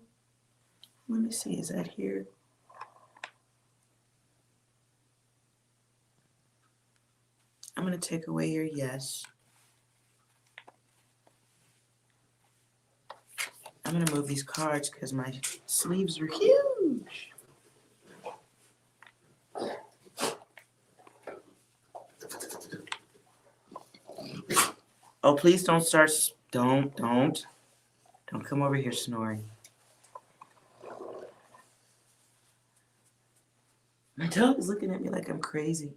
Let me see, is that here? I'm going to take away your yes. I'm going to move these cards because my sleeves are huge. Oh, please don't start. Don't come over here snoring. My dog is looking at me like I'm crazy.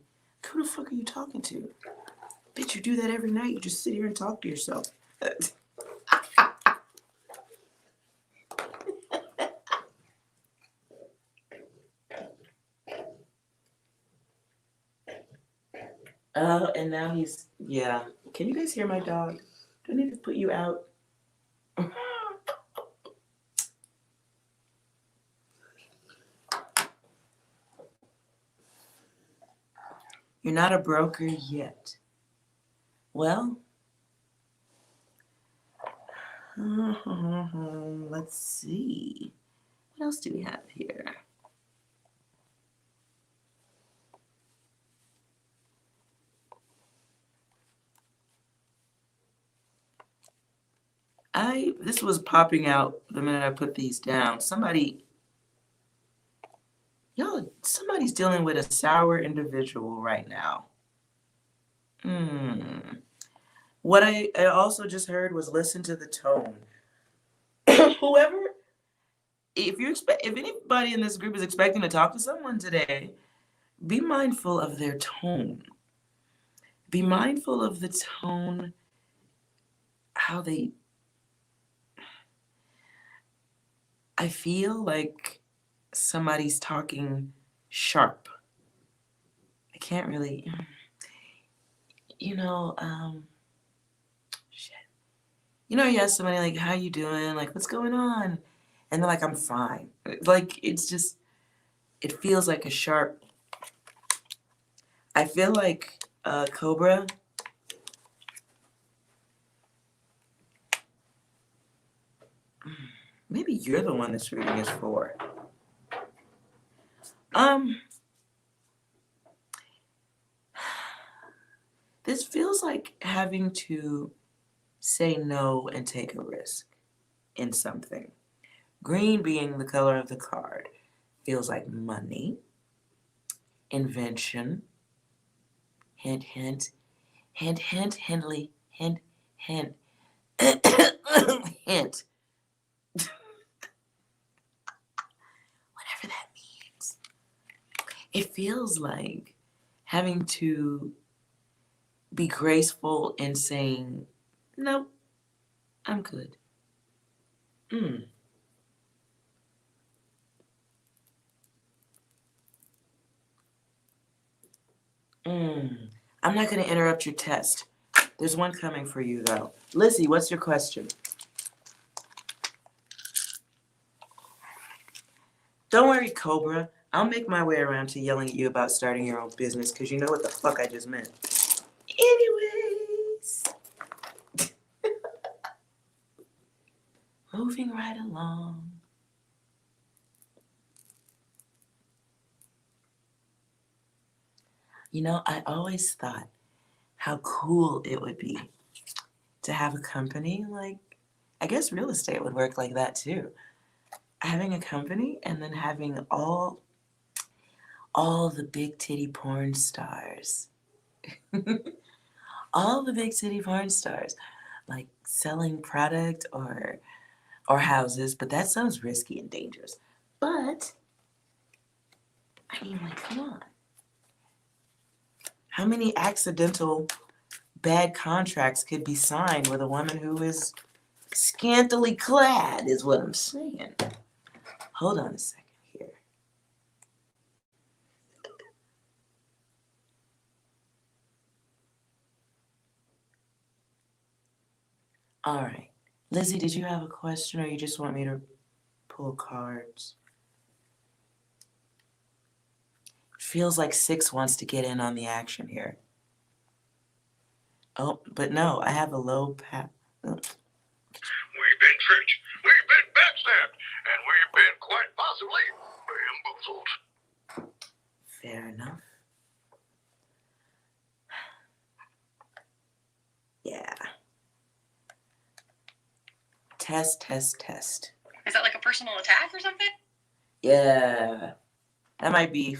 Who the fuck are you talking to? Bitch, you do that every night. You just sit here and talk to yourself. Oh, and now he's, yeah. Can you guys hear my dog? Do I need to put you out? You're not a broker yet. Well, let's see. What else do we have here? This was popping out the minute I put these down. Somebody's dealing with a sour individual right now. What I also just heard was listen to the tone. Whoever, if anybody in this group is expecting to talk to someone today, be mindful of their tone. Be mindful of the tone, I feel like somebody's talking sharp. I can't really, shit. You ask somebody like, how you doing? Like, what's going on? And they're like, I'm fine. Like, it feels like a sharp. I feel like Cobra. Maybe you're the one this reading is for. This feels like having to say no and take a risk in something. Green being the color of the card feels like money, invention, hint, hint, hint, hint, Hindley, hint, hint, hint. Whatever that means. It feels like having to be graceful in saying, no, I'm good. I'm not going to interrupt your test. There's one coming for you, though. Lizzie, what's your question? Don't worry, Cobra. I'll make my way around to yelling at you about starting your own business, because you know what the fuck I just meant. Anyways. Moving right along. I always thought how cool it would be to have a company like, I guess real estate would work like that too. Having a company and then having all the big titty porn stars. All the big titty porn stars like selling product or houses, but that sounds risky and dangerous. But I mean, like, come on. How many accidental bad contracts could be signed with a woman who is scantily clad, is what I'm saying. Hold on a second here. All right. Lizzie, did you have a question or you just want me to pull cards? Feels like 6 wants to get in on the action here. Oh, but no, I have a low pat. Oh. We've been tricked, we've been backstabbed, and we've been quite possibly bamboozled. Fair enough. Yeah. Test. Is that like a personal attack or something? Yeah. That might be.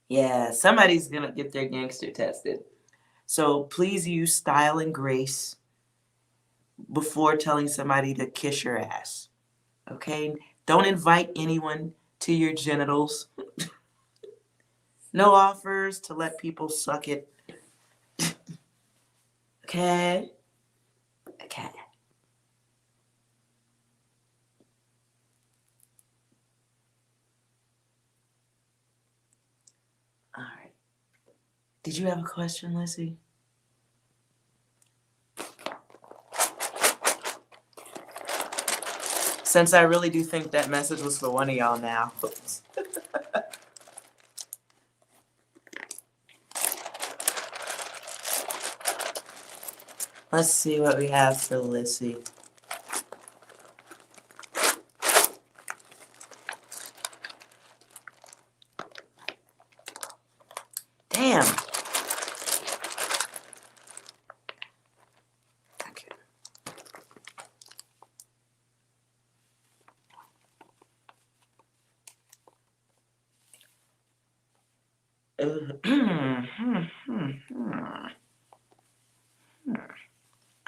Yeah, somebody's gonna get their gangster tested. So please use style and grace before telling somebody to kiss your ass. Okay? Don't invite anyone to your genitals. No offers to let people suck it. Okay? Okay. All right. Did you have a question, Lizzie? Since I really do think that message was for one of y'all now. Let's see what we have for Lizzie. Damn. Okay.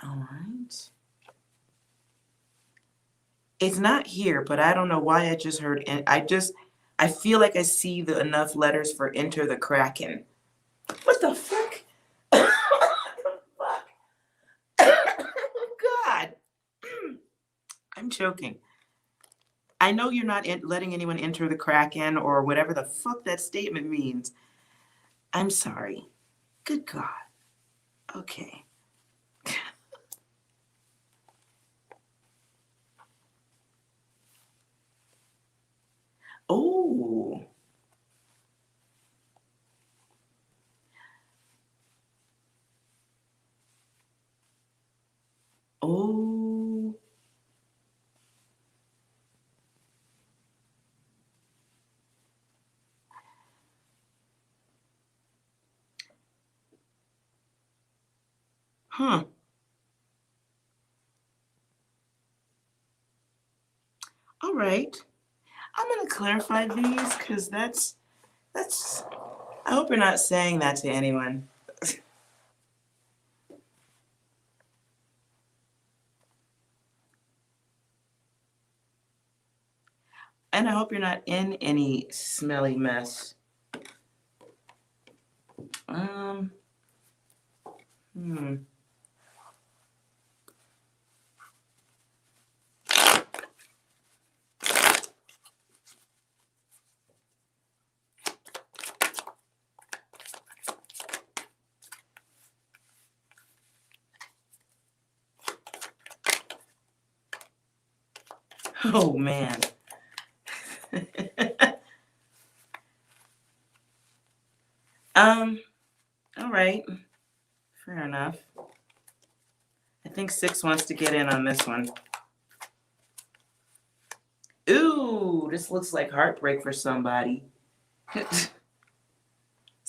All right. It's not here, but I don't know why I just heard. And I feel like I see enough letters for Enter the Kraken. What the fuck? Fuck. God. I'm joking. I know you're not letting anyone enter the Kraken or whatever the fuck that statement means. I'm sorry. Good God. Okay. Oh. Oh. Huh. All right. I'm going to clarify these because that's, I hope you're not saying that to anyone. And I hope you're not in any smelly mess. Hmm. Oh, man. All right. Fair enough. I think 6 wants to get in on this one. Ooh, this looks like heartbreak for somebody.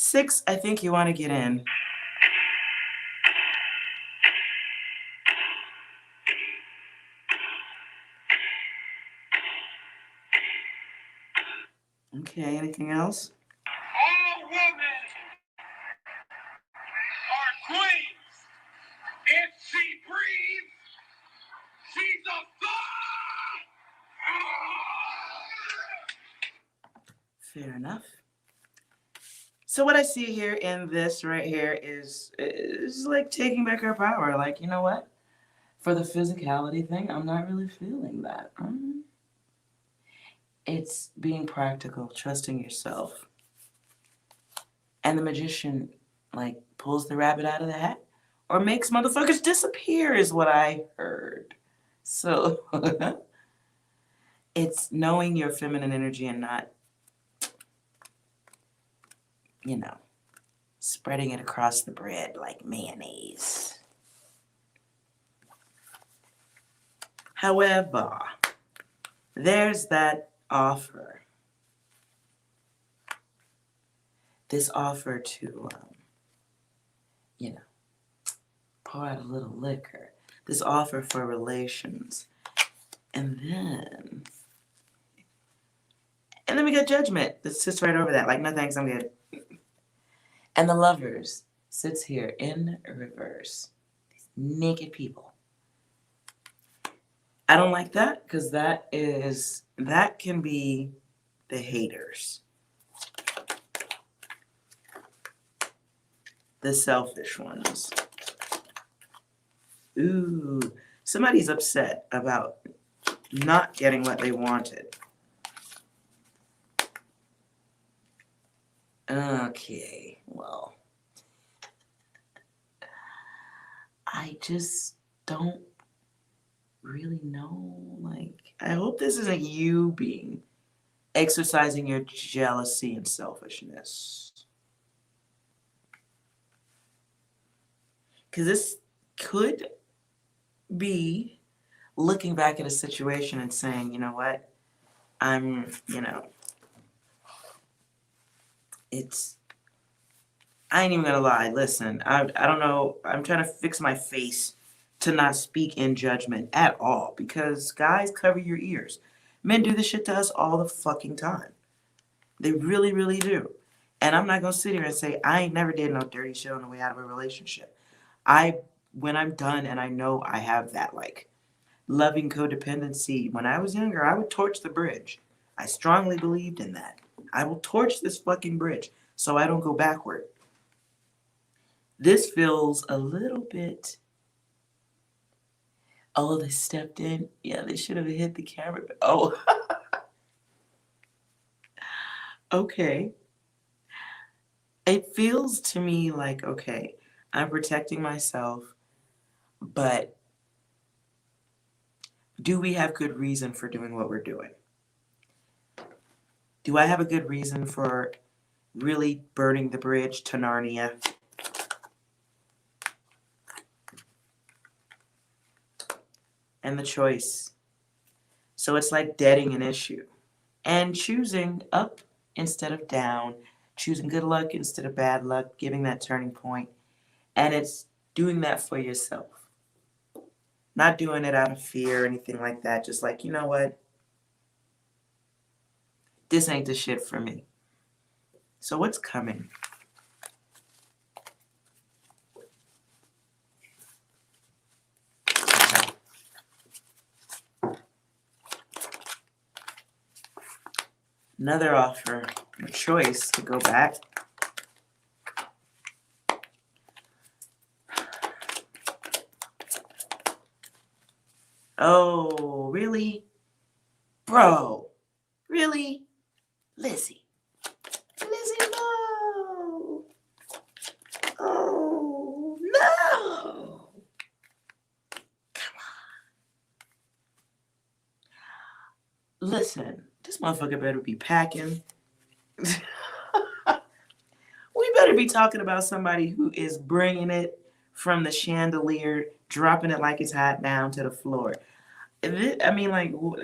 6, I think you want to get in. Okay, anything else? All women are queens. If she breathes, she's a thought. Fair enough. So what I see here in this right here is like taking back our power. Like, you know what? For the physicality thing, I'm not really feeling that. It's being practical, trusting yourself. And the magician, like, pulls the rabbit out of the hat or makes motherfuckers disappear is what I heard. So it's knowing your feminine energy and not, you know, spreading it across the bread like mayonnaise. However, there's that offer. This offer to, you know, pour out a little liquor. This offer for relations. And then we got judgment that sits right over that. Like, no thanks, I'm good. And the lovers sits here in reverse. These naked people. I don't like that because that can be the haters. The selfish ones. Ooh, somebody's upset about not getting what they wanted. Okay, well, I just don't really know. Like, I hope this isn't you exercising your jealousy and selfishness. Because this could be looking back at a situation and saying, you know what, I ain't even gonna lie. Listen, I don't know. I'm trying to fix my face to not speak in judgment at all because guys, cover your ears. Men do this shit to us all the fucking time. They really, really do. And I'm not gonna sit here and say I ain't never did no dirty shit on the way out of a relationship. When I'm done and I know I have that like loving codependency, when I was younger, I would torch the bridge. I strongly believed in that. I will torch this fucking bridge so I don't go backward. This feels a little bit, oh, they stepped in. Yeah, they should have hit the camera. Oh, okay. It feels to me like, okay, I'm protecting myself, but do we have good reason for doing what we're doing? Do I have a good reason for really burning the bridge to Narnia? And the choice. So it's like deading an issue and choosing up instead of down, choosing good luck instead of bad luck, giving that turning point. And it's doing that for yourself. Not doing it out of fear or anything like that. Just like, you know what? This ain't the shit for me. So what's coming? Another offer, a choice to go back. Oh, really? Bro, really? Lizzie. Lizzie, no. Oh, no. Come on. Listen, this motherfucker better be packing. We better be talking about somebody who is bringing it from the chandelier, dropping it like it's hot down to the floor. I mean, like, all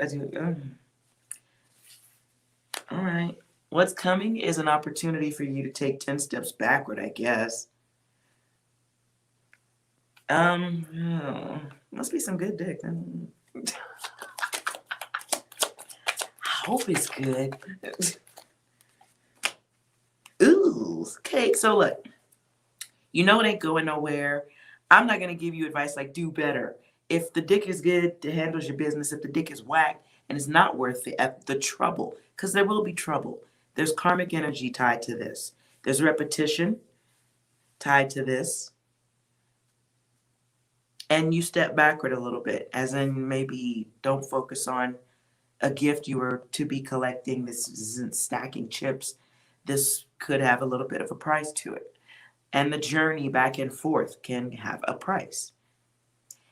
right. What's coming is an opportunity for you to take 10 steps backward, I guess. Must be some good dick. I hope it's good. Ooh, okay. So look, you know it ain't going nowhere. I'm not gonna give you advice like do better. If the dick is good, it handles your business. If the dick is whack and it's not worth the trouble, because there will be trouble. There's karmic energy tied to this. There's repetition tied to this. And you step backward a little bit, as in maybe don't focus on a gift you were to be collecting. This isn't stacking chips. This could have a little bit of a price to it. And the journey back and forth can have a price.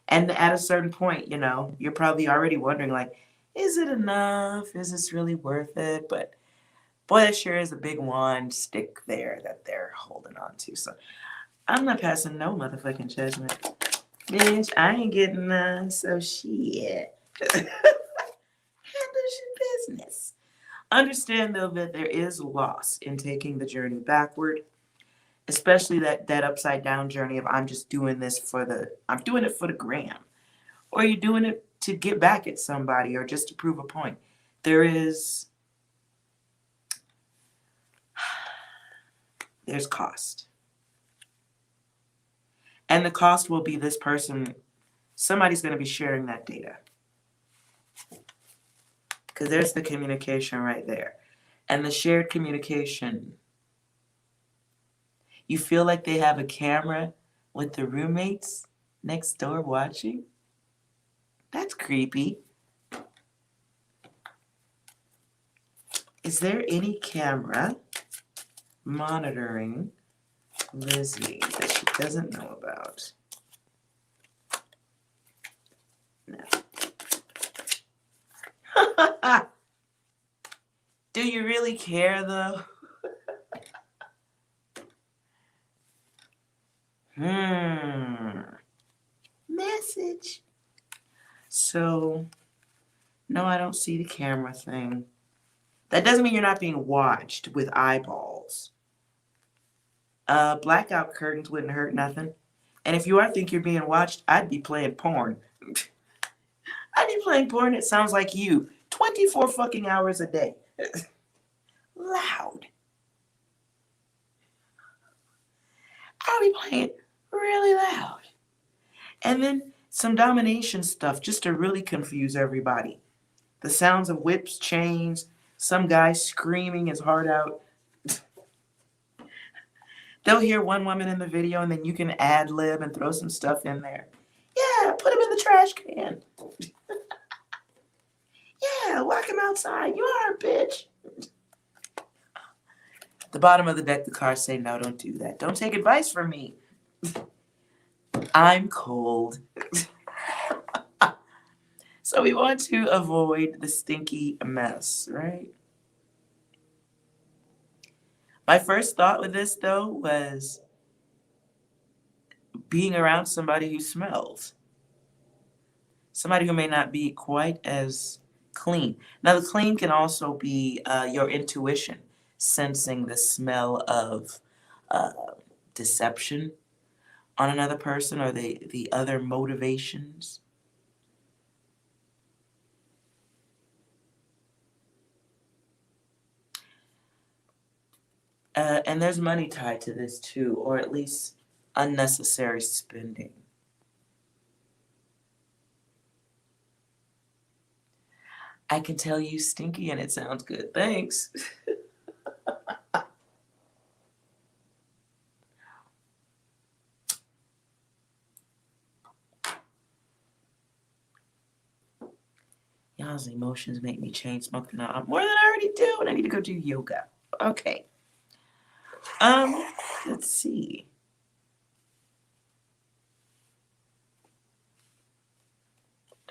And at a certain point, you know, you're probably already wondering, like, is it enough? Is this really worth it? But boy, that sure is a big wand stick there that they're holding on to. So I'm not passing no motherfucking judgment. Bitch, I ain't getting none, so shit. Handles your business. Understand, though, that there is loss in taking the journey backward, especially that upside down journey of I'm just doing this I'm doing it for the gram. Or you're doing it to get back at somebody or just to prove a point. There's cost. And the cost will be this person, somebody's going to be sharing that data. Because there's the communication right there. And the shared communication, you feel like they have a camera with the roommates next door watching? That's creepy. Is there any camera monitoring Lizzie that she doesn't know about? No. Do you really care though? Message. So, no, I don't see the camera thing. That doesn't mean you're not being watched with eyeballs. Blackout curtains wouldn't hurt nothing. And if you think you're being watched, I'd be playing porn. I'd be playing porn. It sounds like you. 24 fucking hours a day. Loud. I'll be playing really loud. And then some domination stuff just to really confuse everybody. The sounds of whips, chains, some guy screaming his heart out. They'll hear one woman in the video and then you can ad lib and throw some stuff in there. Yeah, put him in the trash can. Yeah, walk him outside. You are a bitch. At the bottom of the deck, the cards say, no, don't do that. Don't take advice from me. I'm cold. So we want to avoid the stinky mess, right? My first thought with this, though, was being around somebody who smells. Somebody who may not be quite as clean. Now, the clean can also be your intuition, sensing the smell of deception on another person or the other motivations. And there's money tied to this too, or at least unnecessary spending. I can tell you stinky and it sounds good. Thanks. Y'all's emotions make me chain smoke now. More than I already do, and I need to go do yoga. Okay. Let's see.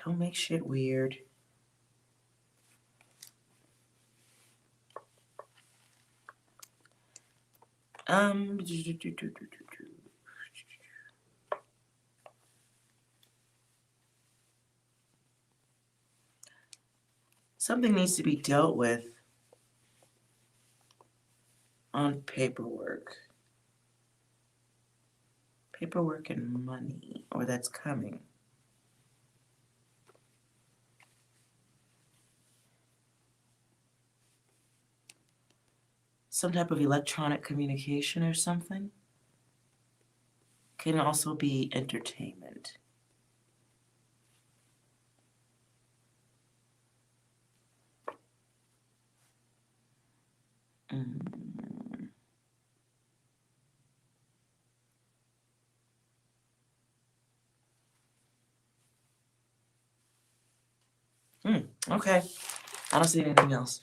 Don't make shit weird. Something needs to be dealt with. paperwork. Paperwork and money, or that's coming. Some type of electronic communication or something. Can also be entertainment. Okay. I don't see anything else.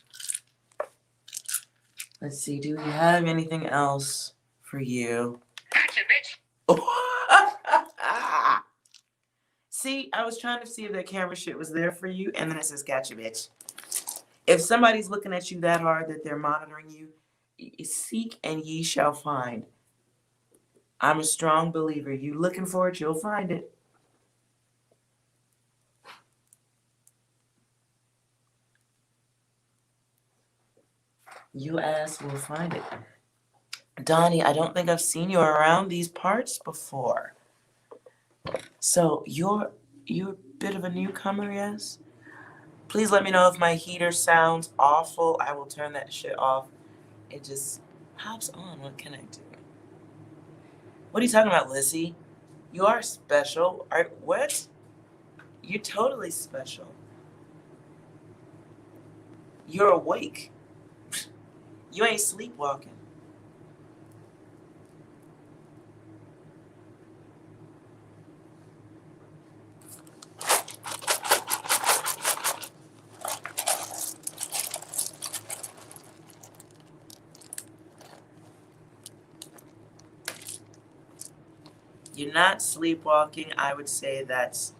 Let's see. Do we have anything else for you? Gotcha, bitch. See, I was trying to see if that camera shit was there for you, and then it says, gotcha, bitch. If somebody's looking at you that hard that they're monitoring you, seek and ye shall find. I'm a strong believer. You looking for it, you'll find it. You ask, we'll find it. Donnie, I don't think I've seen you around these parts before. So you're a bit of a newcomer, yes? Please let me know if my heater sounds awful. I will turn that shit off. It just pops on. What can I do? What are you talking about, Lizzie? You are special. What? You're totally special. You're awake. You ain't sleepwalking. You're not sleepwalking. I would say that's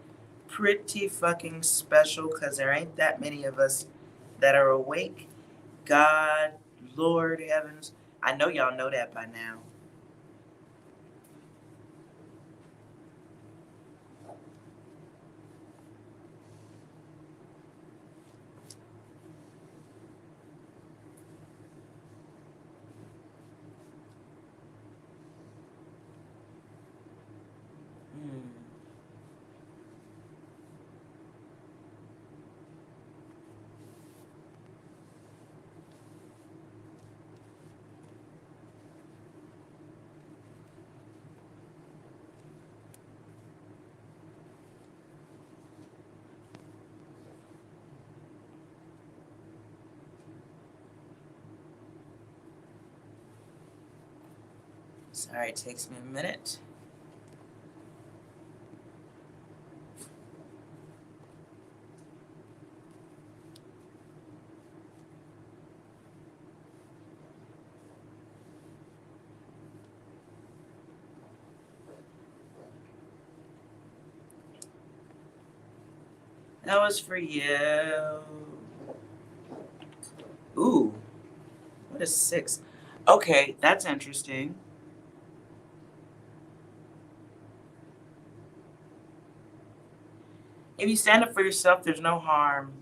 pretty fucking special because there ain't that many of us that are awake. God, Lord heavens. I know y'all know that by now. Sorry, it takes me a minute. That was for you. Ooh, what is 6? Okay, that's interesting. If you stand up for yourself, there's no harm.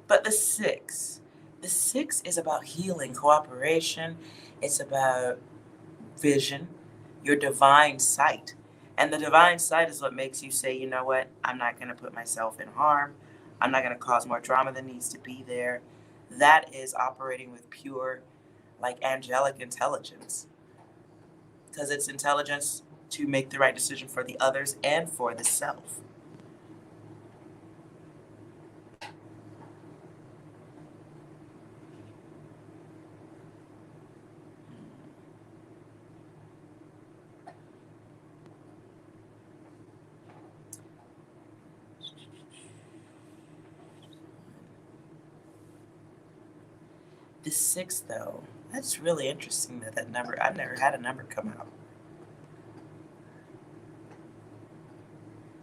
But the 6 is about healing, cooperation. It's about vision, your divine sight. And the divine sight is what makes you say, you know what, I'm not going to put myself in harm. I'm not going to cause more drama than needs to be there. That is operating with pure, like, angelic intelligence. Because it's intelligence to make the right decision for the others and for the self. The 6, though, that's really interesting that number, I've never had a number come out.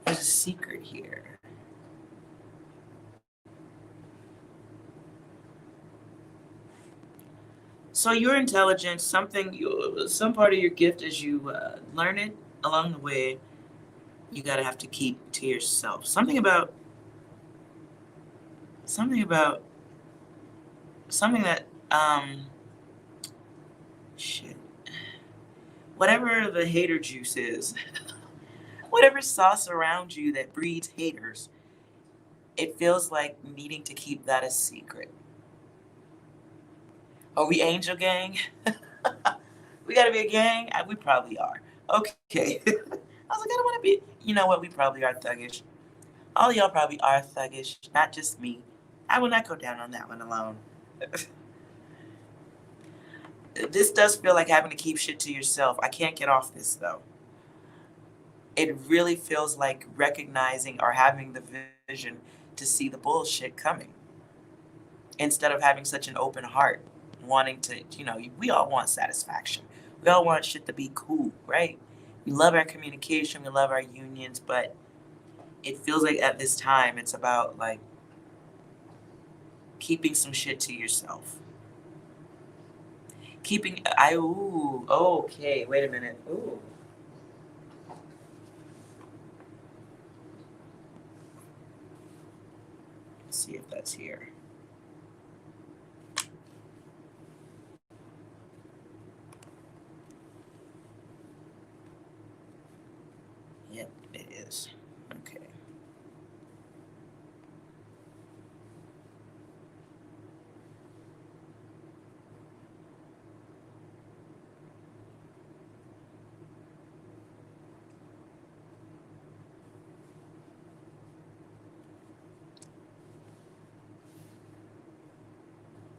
There's a secret here. So your intelligence, some part of your gift as you learn it along the way, you gotta have to keep to yourself. Something that shit. Whatever the hater juice is, whatever sauce around you that breeds haters, it feels like needing to keep that a secret. Are we Angel Gang? We gotta be a gang? We probably are. Okay. I was like, I don't wanna be. You know what? We probably are thuggish. All y'all probably are thuggish, not just me. I will not go down on that one alone. This does feel like having to keep shit to yourself. I can't get off this though. It really feels like recognizing or having the vision to see the bullshit coming instead of having such an open heart, wanting to, we all want satisfaction. We all want shit to be cool, right? We love our communication, we love our unions, but it feels like at this time it's about like keeping some shit to yourself. Okay, wait a minute. Ooh. Let's see if that's here. Yep, it is. Okay.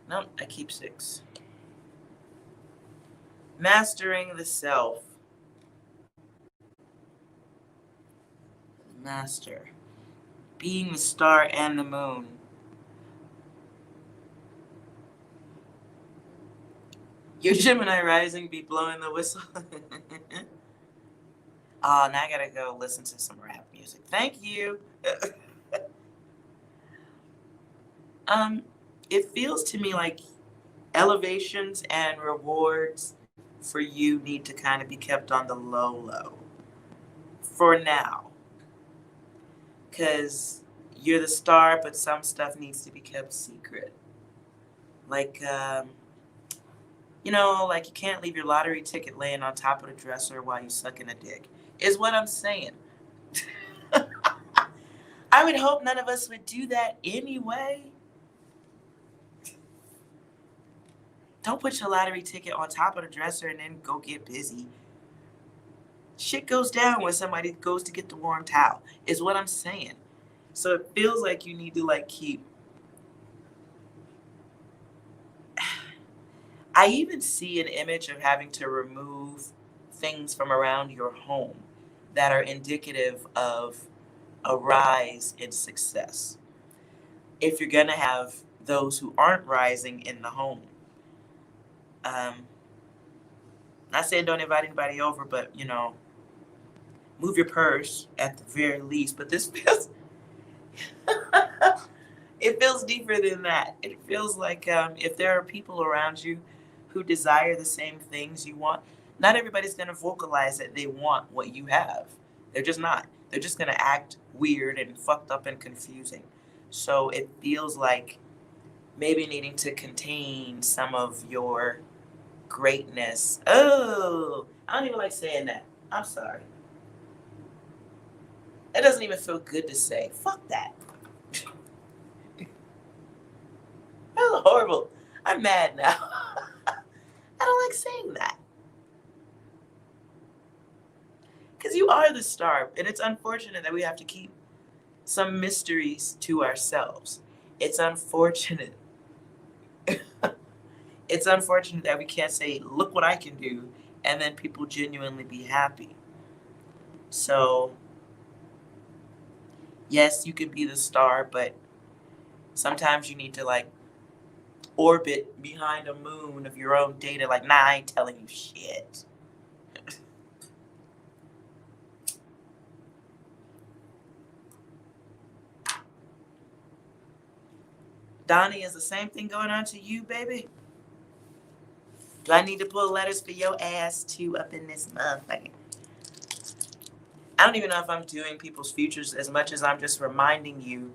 Nope, I keep 6. Mastering the self. Master. Being the star and the moon. Your Gemini rising be blowing the whistle. Oh, now I gotta go listen to some rap music. Thank you. It feels to me like elevations and rewards for you need to kind of be kept on the low for now. Because you're the star, but some stuff needs to be kept secret. Like, like you can't leave your lottery ticket laying on top of the dresser while you sucking a dick, is what I'm saying. I would hope none of us would do that anyway. Don't put your lottery ticket on top of the dresser and then go get busy. Shit goes down when somebody goes to get the warm towel, is what I'm saying. So it feels like you need to keep. I even see an image of having to remove things from around your home that are indicative of a rise in success. If you're going to have those who aren't rising in the home. Not saying don't invite anybody over, but, move your purse at the very least. But this feels, it feels deeper than that. It feels like if there are people around you who desire the same things you want, not everybody's going to vocalize that they want what you have. They're just not. They're just going to act weird and fucked up and confusing. So it feels like maybe needing to contain some of your greatness. Oh, I don't even like saying that. I'm sorry. That doesn't even feel good to say. Fuck that. That was horrible. I'm mad now. I don't like saying that. Because you are the star, and it's unfortunate that we have to keep some mysteries to ourselves. It's unfortunate. It's unfortunate that we can't say, look what I can do, and then people genuinely be happy. So, yes, you can be the star, but sometimes you need to orbit behind a moon of your own data. Nah, I ain't telling you shit. Donnie, is the same thing going on to you, baby? Do I need to pull letters for your ass too up in this motherfucker? I don't even know if I'm doing people's futures as much as I'm just reminding you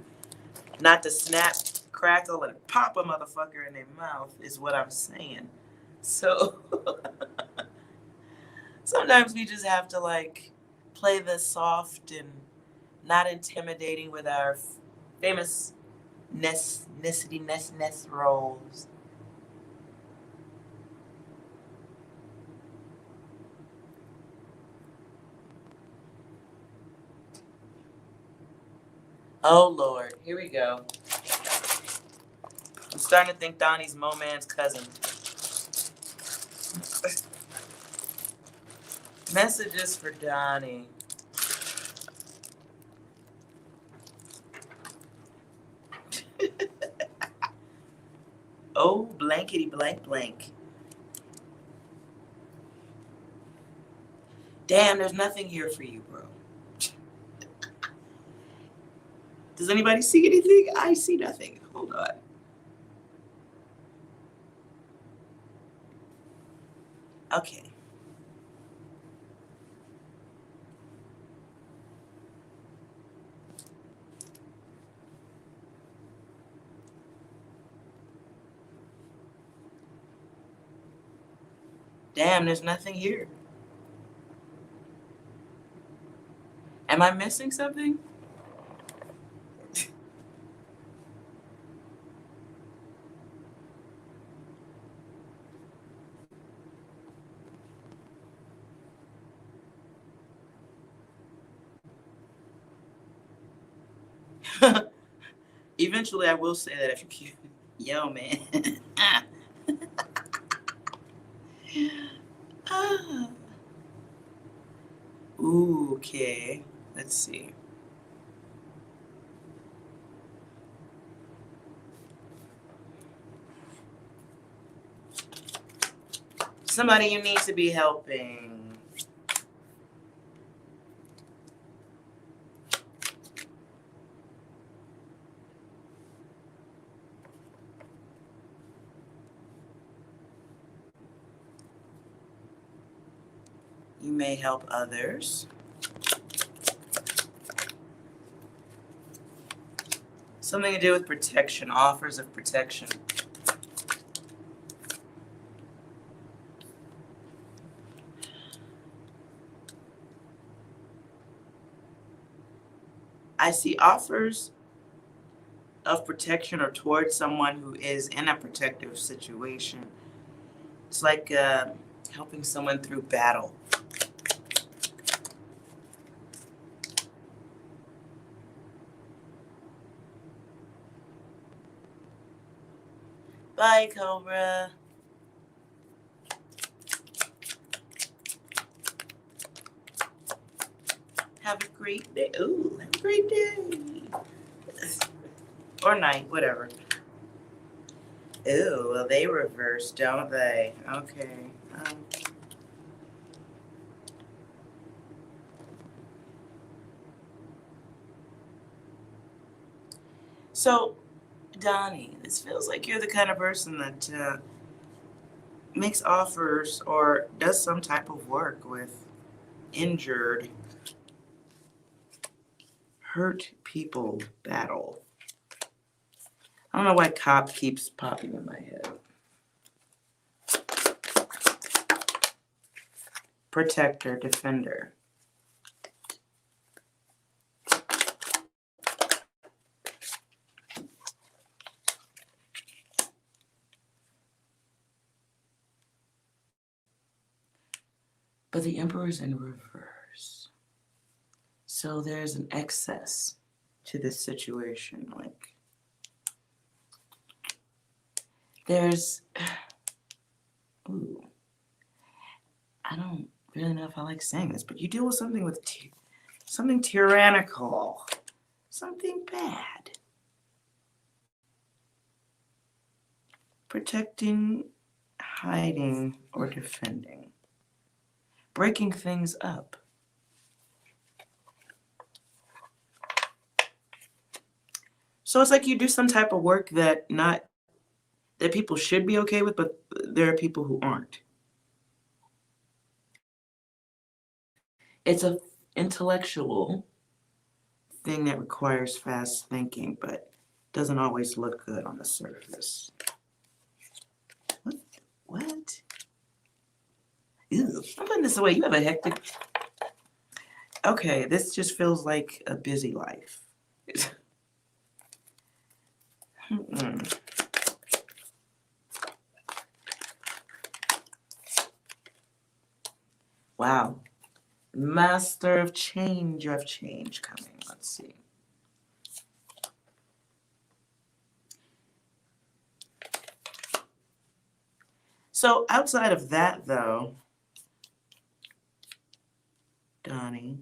not to snap, crackle, and pop a motherfucker in their mouth is what I'm saying. So sometimes we just have to like play the soft and not intimidating with our famous ness roles. Oh Lord, here we go. I'm starting to think Donnie's Mo-Man's cousin. Messages for Donnie. Oh, blankety blank blank. Damn, there's nothing here for you, bro. Does anybody see anything? I see nothing. Hold on. Okay. Damn, there's nothing here. Am I missing something? Eventually, I will say that if you're cute. Yo, man. Ah. Ooh, okay. Let's see. Somebody you need to be helping. You may help others. Something to do with protection, offers of protection. I see offers of protection or towards someone who is in a protective situation. It's like helping someone through battle. Bye, Cobra. Have a great day. Ooh, have a great day. Or night, whatever. Ooh, well, they reverse, don't they? Okay. So, Donnie, this feels like you're the kind of person that makes offers or does some type of work with injured, hurt people battle. I don't know why cop keeps popping in my head. Protector, defender. But the Emperor's in reverse. So there's an excess to this situation. Like, there's, ooh, I don't really know if I like saying this, but you deal with something something tyrannical, something bad. Protecting, hiding, or defending. Breaking things up. So it's like you do some type of work that people should be okay with, but there are people who aren't. It's intellectual thing that requires fast thinking, but doesn't always look good on the surface. What? Ew, I'm putting this away. You have a hectic... Okay, this just feels like a busy life. Wow. Master of change. You have change coming. Let's see. So outside of that, though, Donnie,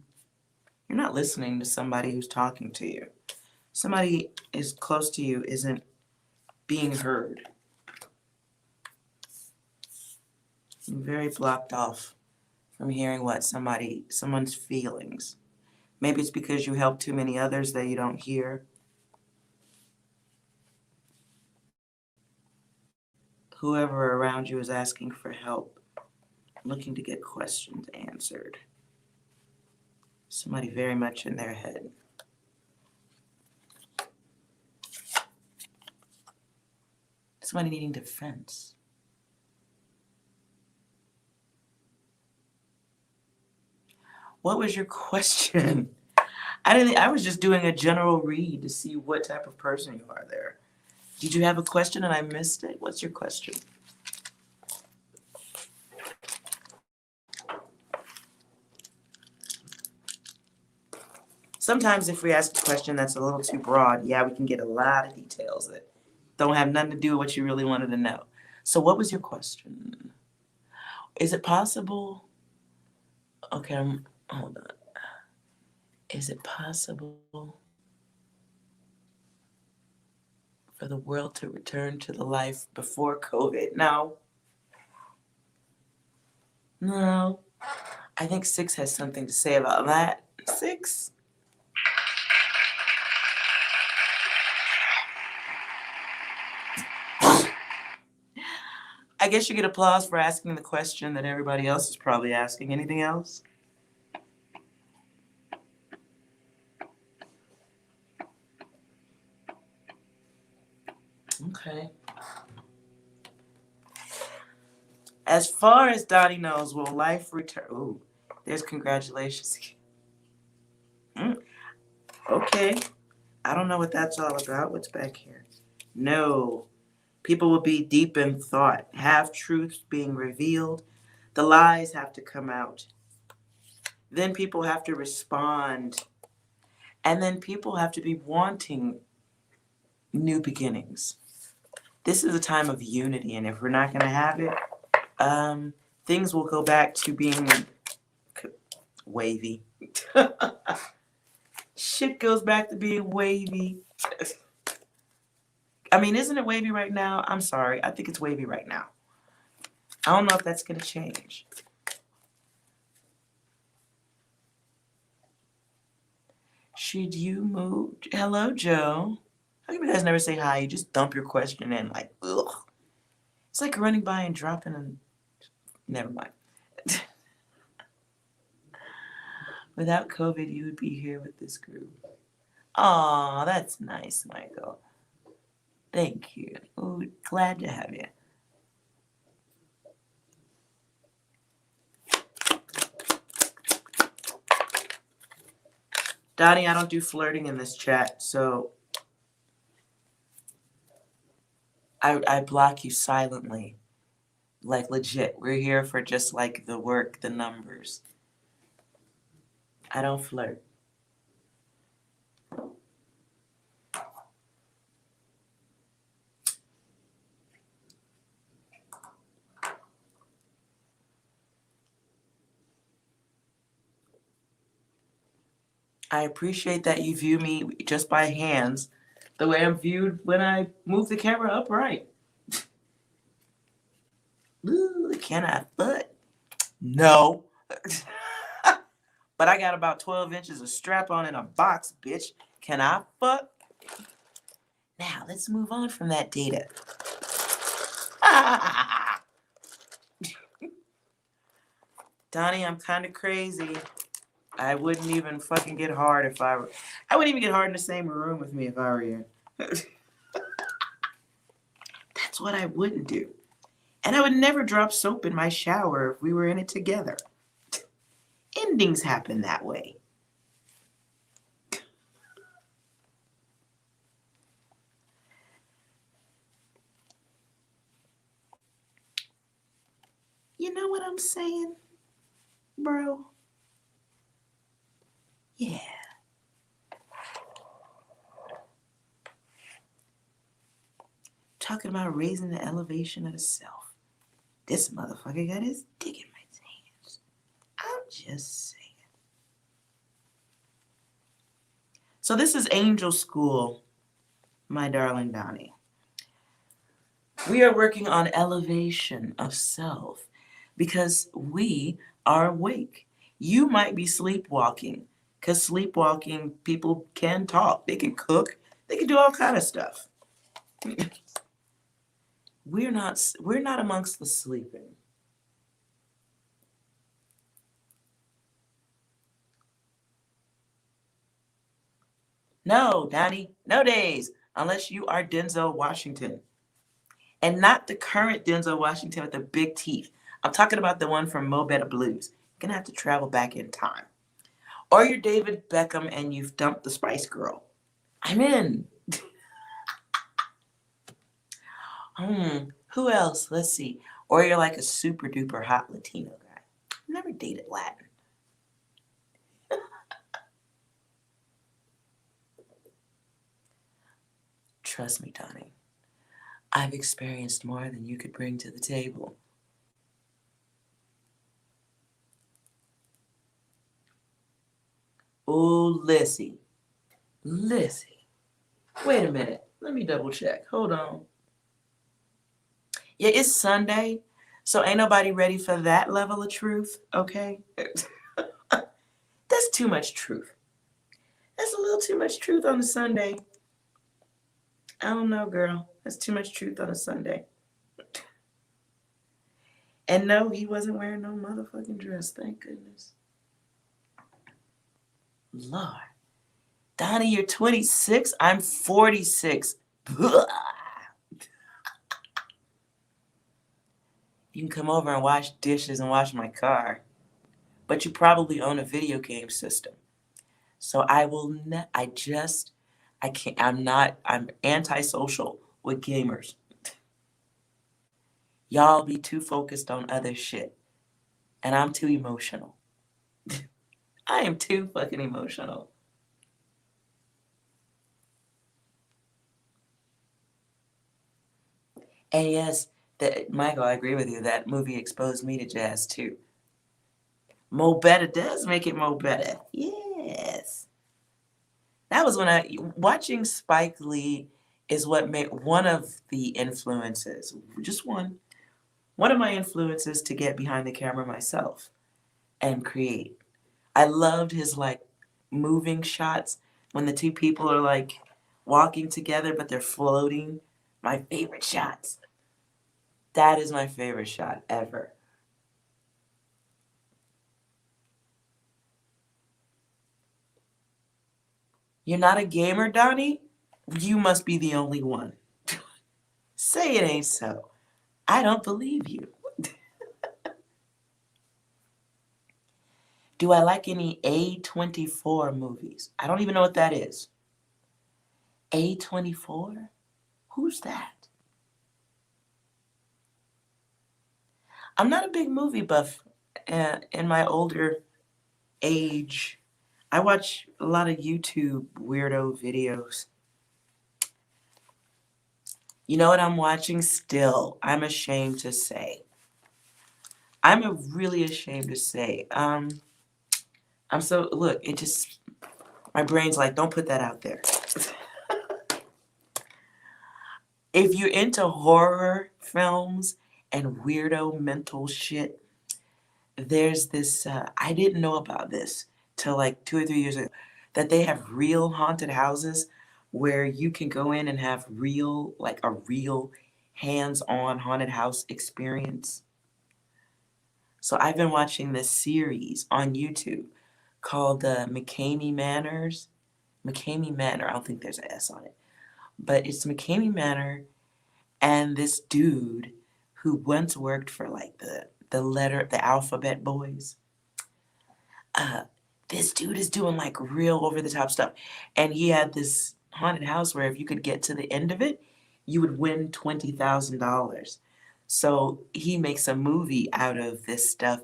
you're not listening to somebody who's talking to you. Somebody is close to you isn't being heard. You're very blocked off from hearing what someone's feelings. Maybe it's because you help too many others that you don't hear. Whoever around you is asking for help, looking to get questions answered. Somebody very much in their head. Somebody needing defense. What was your question? I was just doing a general read to see what type of person you are there. Did you have a question and I missed it? What's your question? Sometimes if we ask a question that's a little too broad, yeah, we can get a lot of details that don't have nothing to do with what you really wanted to know. So what was your question? Is it possible? Okay, hold on. Is it possible for the world to return to the life before COVID? No. No. I think 6 has something to say about that. 6? I guess you get applause for asking the question that everybody else is probably asking. Anything else? Okay. As far as Dottie knows, will life return? Ooh, there's congratulations. Okay. I don't know what that's all about. What's back here? No. People will be deep in thought, have truths being revealed. The lies have to come out. Then people have to respond. And then people have to be wanting new beginnings. This is a time of unity, and if we're not going to have it, things will go back to being wavy. Shit goes back to being wavy. I mean, isn't it wavy right now? I'm sorry. I think it's wavy right now. I don't know if that's going to change. Should you move? Hello, Joe. How come you guys never say hi? You just dump your question in like, ugh. It's like running by and dropping a... Never mind. Without COVID, you would be here with this group. Aw, that's nice, Michael. Thank you. Ooh, glad to have you. Donnie, I don't do flirting in this chat, so I block you silently. Like legit. We're here for just like the work, the numbers. I don't flirt. I appreciate that you view me just by hands the way I'm viewed when I move the camera upright. Ooh, can I foot? No. But I got about 12 inches of strap on in a box, bitch. Can I fuck? Now, let's move on from that data. Donnie, I'm kind of crazy. I wouldn't even fucking get hard if I were. I wouldn't even get hard in the same room with me if I were you. That's what I wouldn't do. And I would never drop soap in my shower if we were in it together. Endings happen that way. You know what I'm saying, bro? Yeah. Talking about raising the elevation of the self. This motherfucker got his dick in my hands. I'm just saying. So this is Angel School, my darling Donnie. We are working on elevation of self because we are awake. You might be sleepwalking because sleepwalking people can talk, they can cook, they can do all kind of stuff. We're not amongst the sleeping. No, Donnie, no days, unless you are Denzel Washington. And not the current Denzel Washington with the big teeth. I'm talking about the one from Mo Better Blues. You're going to have to travel back in time. Or you're David Beckham and you've dumped the Spice Girl. I'm in. Who else? Let's see. Or you're like a super duper hot Latino guy. I've never dated Latin. Trust me, Donnie. I've experienced more than you could bring to the table. Oh, Lissy. Wait a minute. Let me double check. Hold on. Yeah, it's Sunday, so ain't nobody ready for that level of truth, okay? That's too much truth. That's a little too much truth on a Sunday. I don't know, girl. That's too much truth on a Sunday. And no, he wasn't wearing no motherfucking dress, thank goodness. Lord. Donnie, you're 26? I'm 46. You can come over and wash dishes and wash my car. But you probably own a video game system. So I'm antisocial with gamers. Y'all be too focused on other shit. And I'm too emotional. I am too fucking emotional. And yes, Michael, I agree with you. That movie exposed me to jazz too. Mo Better does make it Mo Better. Yes. That was when watching Spike Lee is what made one of the influences, just one of my influences to get behind the camera myself and create. I loved his like moving shots when the two people are like walking together but they're floating. My favorite shots. That is my favorite shot ever. You're not a gamer, Donnie? You must be the only one. Say it ain't so. I don't believe you. Do I like any A24 movies? I don't even know what that is. A24? Who's that? I'm not a big movie buff in my older age. I watch a lot of YouTube weirdo videos. You know what I'm watching still? I'm ashamed to say. Really ashamed to say. Look, my brain's like, don't put that out there. If you're into horror films and weirdo mental shit, there's this, I didn't know about this till like 2 or 3 years ago, that they have real haunted houses where you can go in and have a real hands-on haunted house experience. So I've been watching this series on YouTube called McCamey Manors. McCamey Manor. I don't think there's an S on it, but it's McCamey Manor, and this dude who once worked for like the Alphabet Boys. Uh, this dude is doing like real over the top stuff, and he had this haunted house where if you could get to the end of it, you would win $20,000. So he makes a movie out of this stuff,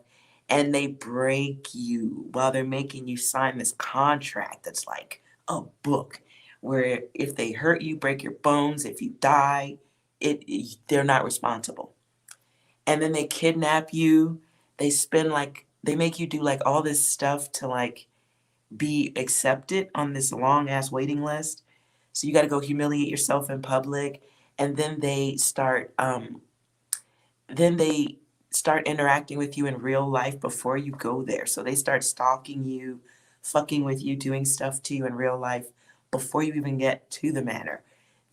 and they break you while they're making you sign this contract that's like a book, where if they hurt you, break your bones, if you die, they're not responsible. And then they kidnap you. They make you do like all this stuff to like be accepted on this long ass waiting list. So you got to go humiliate yourself in public, and then they start interacting with you in real life before you go there. So they start stalking you, fucking with you, doing stuff to you in real life before you even get to the manor.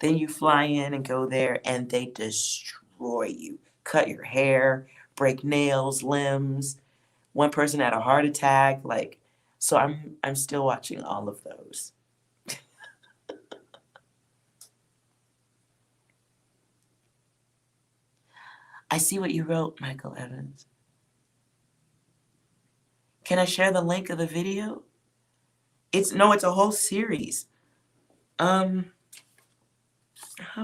Then you fly in and go there, and they destroy you, cut your hair, break nails, limbs. One person had a heart attack. Like, so I'm still watching all of those. I see what you wrote, Michael Evans. Can I share the link of the video? It's a whole series. How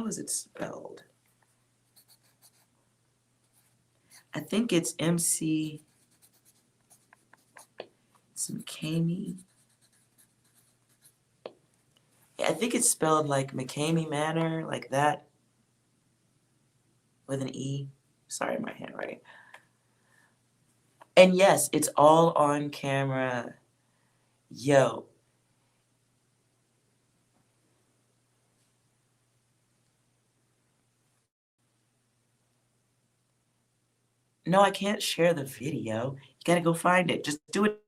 is it spelled? I think it's MC. It's McCamey. Yeah, I think it's spelled like McCamey Manor, like that, with an E. Sorry, my handwriting. And yes, it's all on camera. Yo. No, I can't share the video. You gotta go find it. Just do it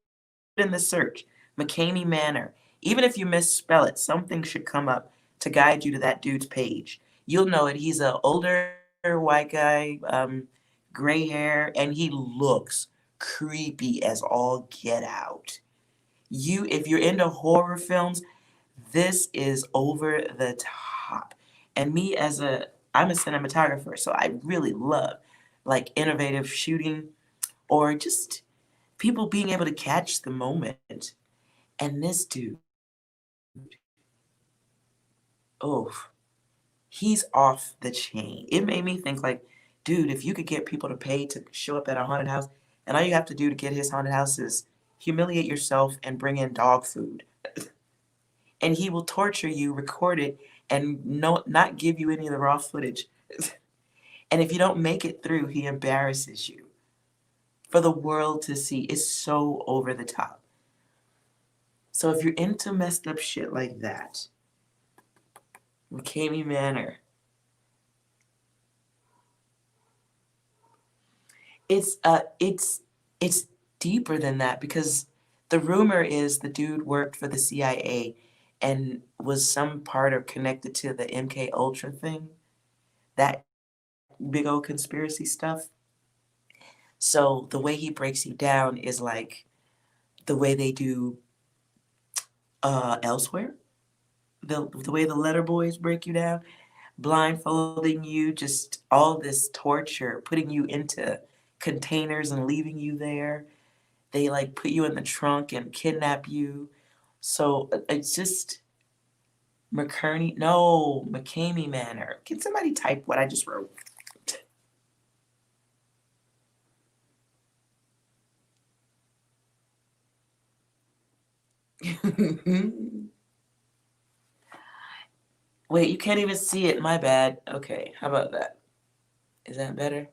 in the search. McCamey Manor. Even if you misspell it, something should come up to guide you to that dude's page. You'll know it. He's an older white guy, gray hair, and he looks creepy as all get out. If you're into horror films, this is over the top. And I'm a cinematographer, so I really love like innovative shooting or just people being able to catch the moment. And this dude, oh, he's off the chain. It made me think like, dude, if you could get people to pay to show up at a haunted house, and all you have to do to get his haunted house is humiliate yourself and bring in dog food. And he will torture you, record it, and not give you any of the raw footage. And if you don't make it through, he embarrasses you for the world to see. It's so over the top. So if you're into messed up shit like that, McCamey Manor. It's deeper than that, because the rumor is the dude worked for the CIA and was some part or connected to the MK Ultra thing, that big old conspiracy stuff. So the way he breaks you down is like the way they do elsewhere. The way the letter boys break you down, blindfolding you, just all this torture, putting you into containers and leaving you there. They like put you in the trunk and kidnap you. So it's just McCamey Manor. Can somebody type what I just wrote? Wait, you can't even see it. My bad. Okay, how about that? Is that better?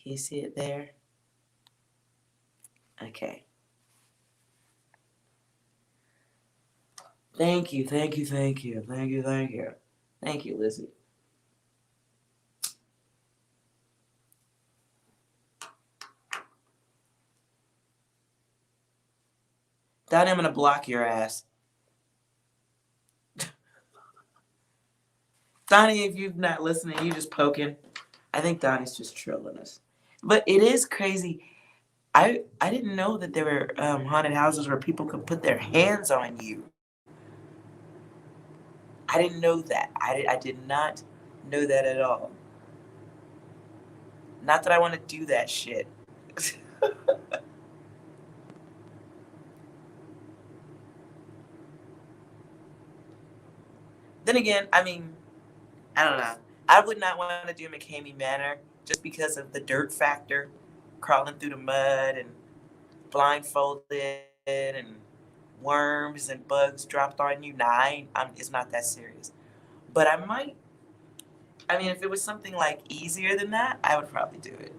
Can you see it there? Okay. Thank you, thank you, thank you, thank you, thank you. Thank you, Lizzie. Donnie, I'm gonna block your ass. Donnie, if you're not listening, you just poking. I think Donnie's just trolling us. But it is crazy. I didn't know that there were haunted houses where people could put their hands on you. I didn't know that. I did not know that at all. Not that I want to do that shit. Then again, I mean, I don't know. I would not want to do McCamey Manor just because of the dirt factor, crawling through the mud and blindfolded and worms and bugs dropped on you. Nah, it's not that serious. But I might. I mean, if it was something like easier than that, I would probably do it.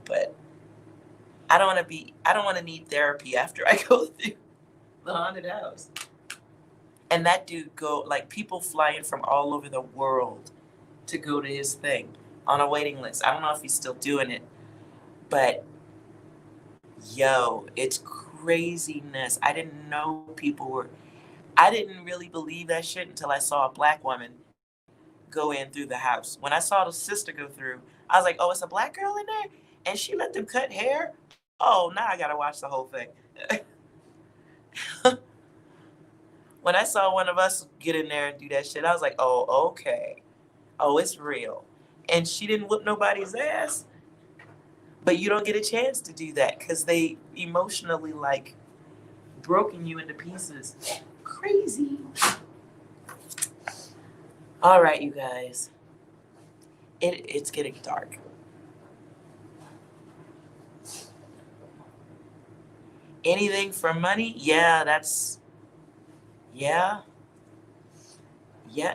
But I don't want to be. I don't want to need therapy after I go through the haunted house. And that dude like people flying from all over the world to go to his thing on a waiting list. I don't know if he's still doing it, but yo, it's craziness. I didn't know people were. I didn't really believe that shit until I saw a black woman go in through the house. When I saw the sister go through, I was like, oh, it's a black girl in there? And she let them cut hair? Oh, now I gotta watch the whole thing. When I saw one of us get in there and do that shit, I was like, oh, okay. Oh, it's real. And she didn't whoop nobody's ass. But you don't get a chance to do that because they emotionally, like, broken you into pieces. Crazy. All right, you guys. It's getting dark. Anything for money? Yeah, yeah.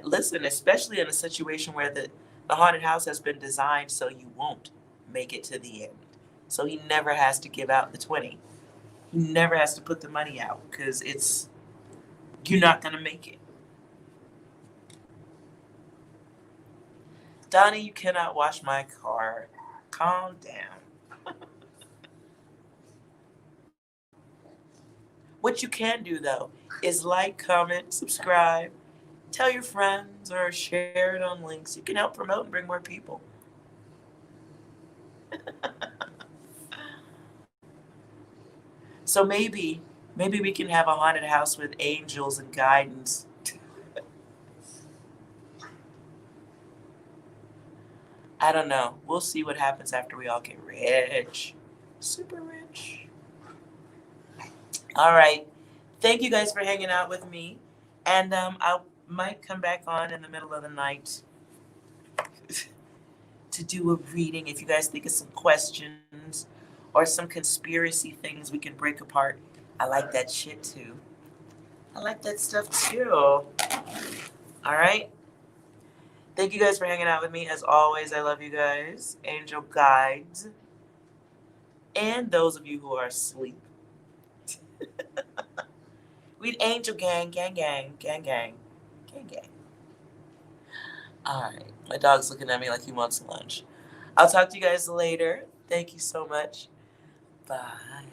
Listen, especially in a situation where the haunted house has been designed so you won't make it to the end. So he never has to give out the 20. He never has to put the money out because you're not going to make it. Donnie, you cannot wash my car. Calm down. What you can do, though, is like, comment, subscribe, tell your friends, or share it on links. You can help promote and bring more people. So maybe we can have a haunted house with angels and guidance. I don't know. We'll see what happens after we all get rich. Super rich. All right. Thank you guys for hanging out with me. And I might come back on in the middle of the night to do a reading if you guys think of some questions or some conspiracy things we can break apart. I like that shit too. I like that stuff too. All right. Thank you guys for hanging out with me. As always, I love you guys. Angel guides. And those of you who are asleep. We'd angel gang. All right. My dog's looking at me like he wants lunch. I'll talk to you guys later. Thank you so much. Bye.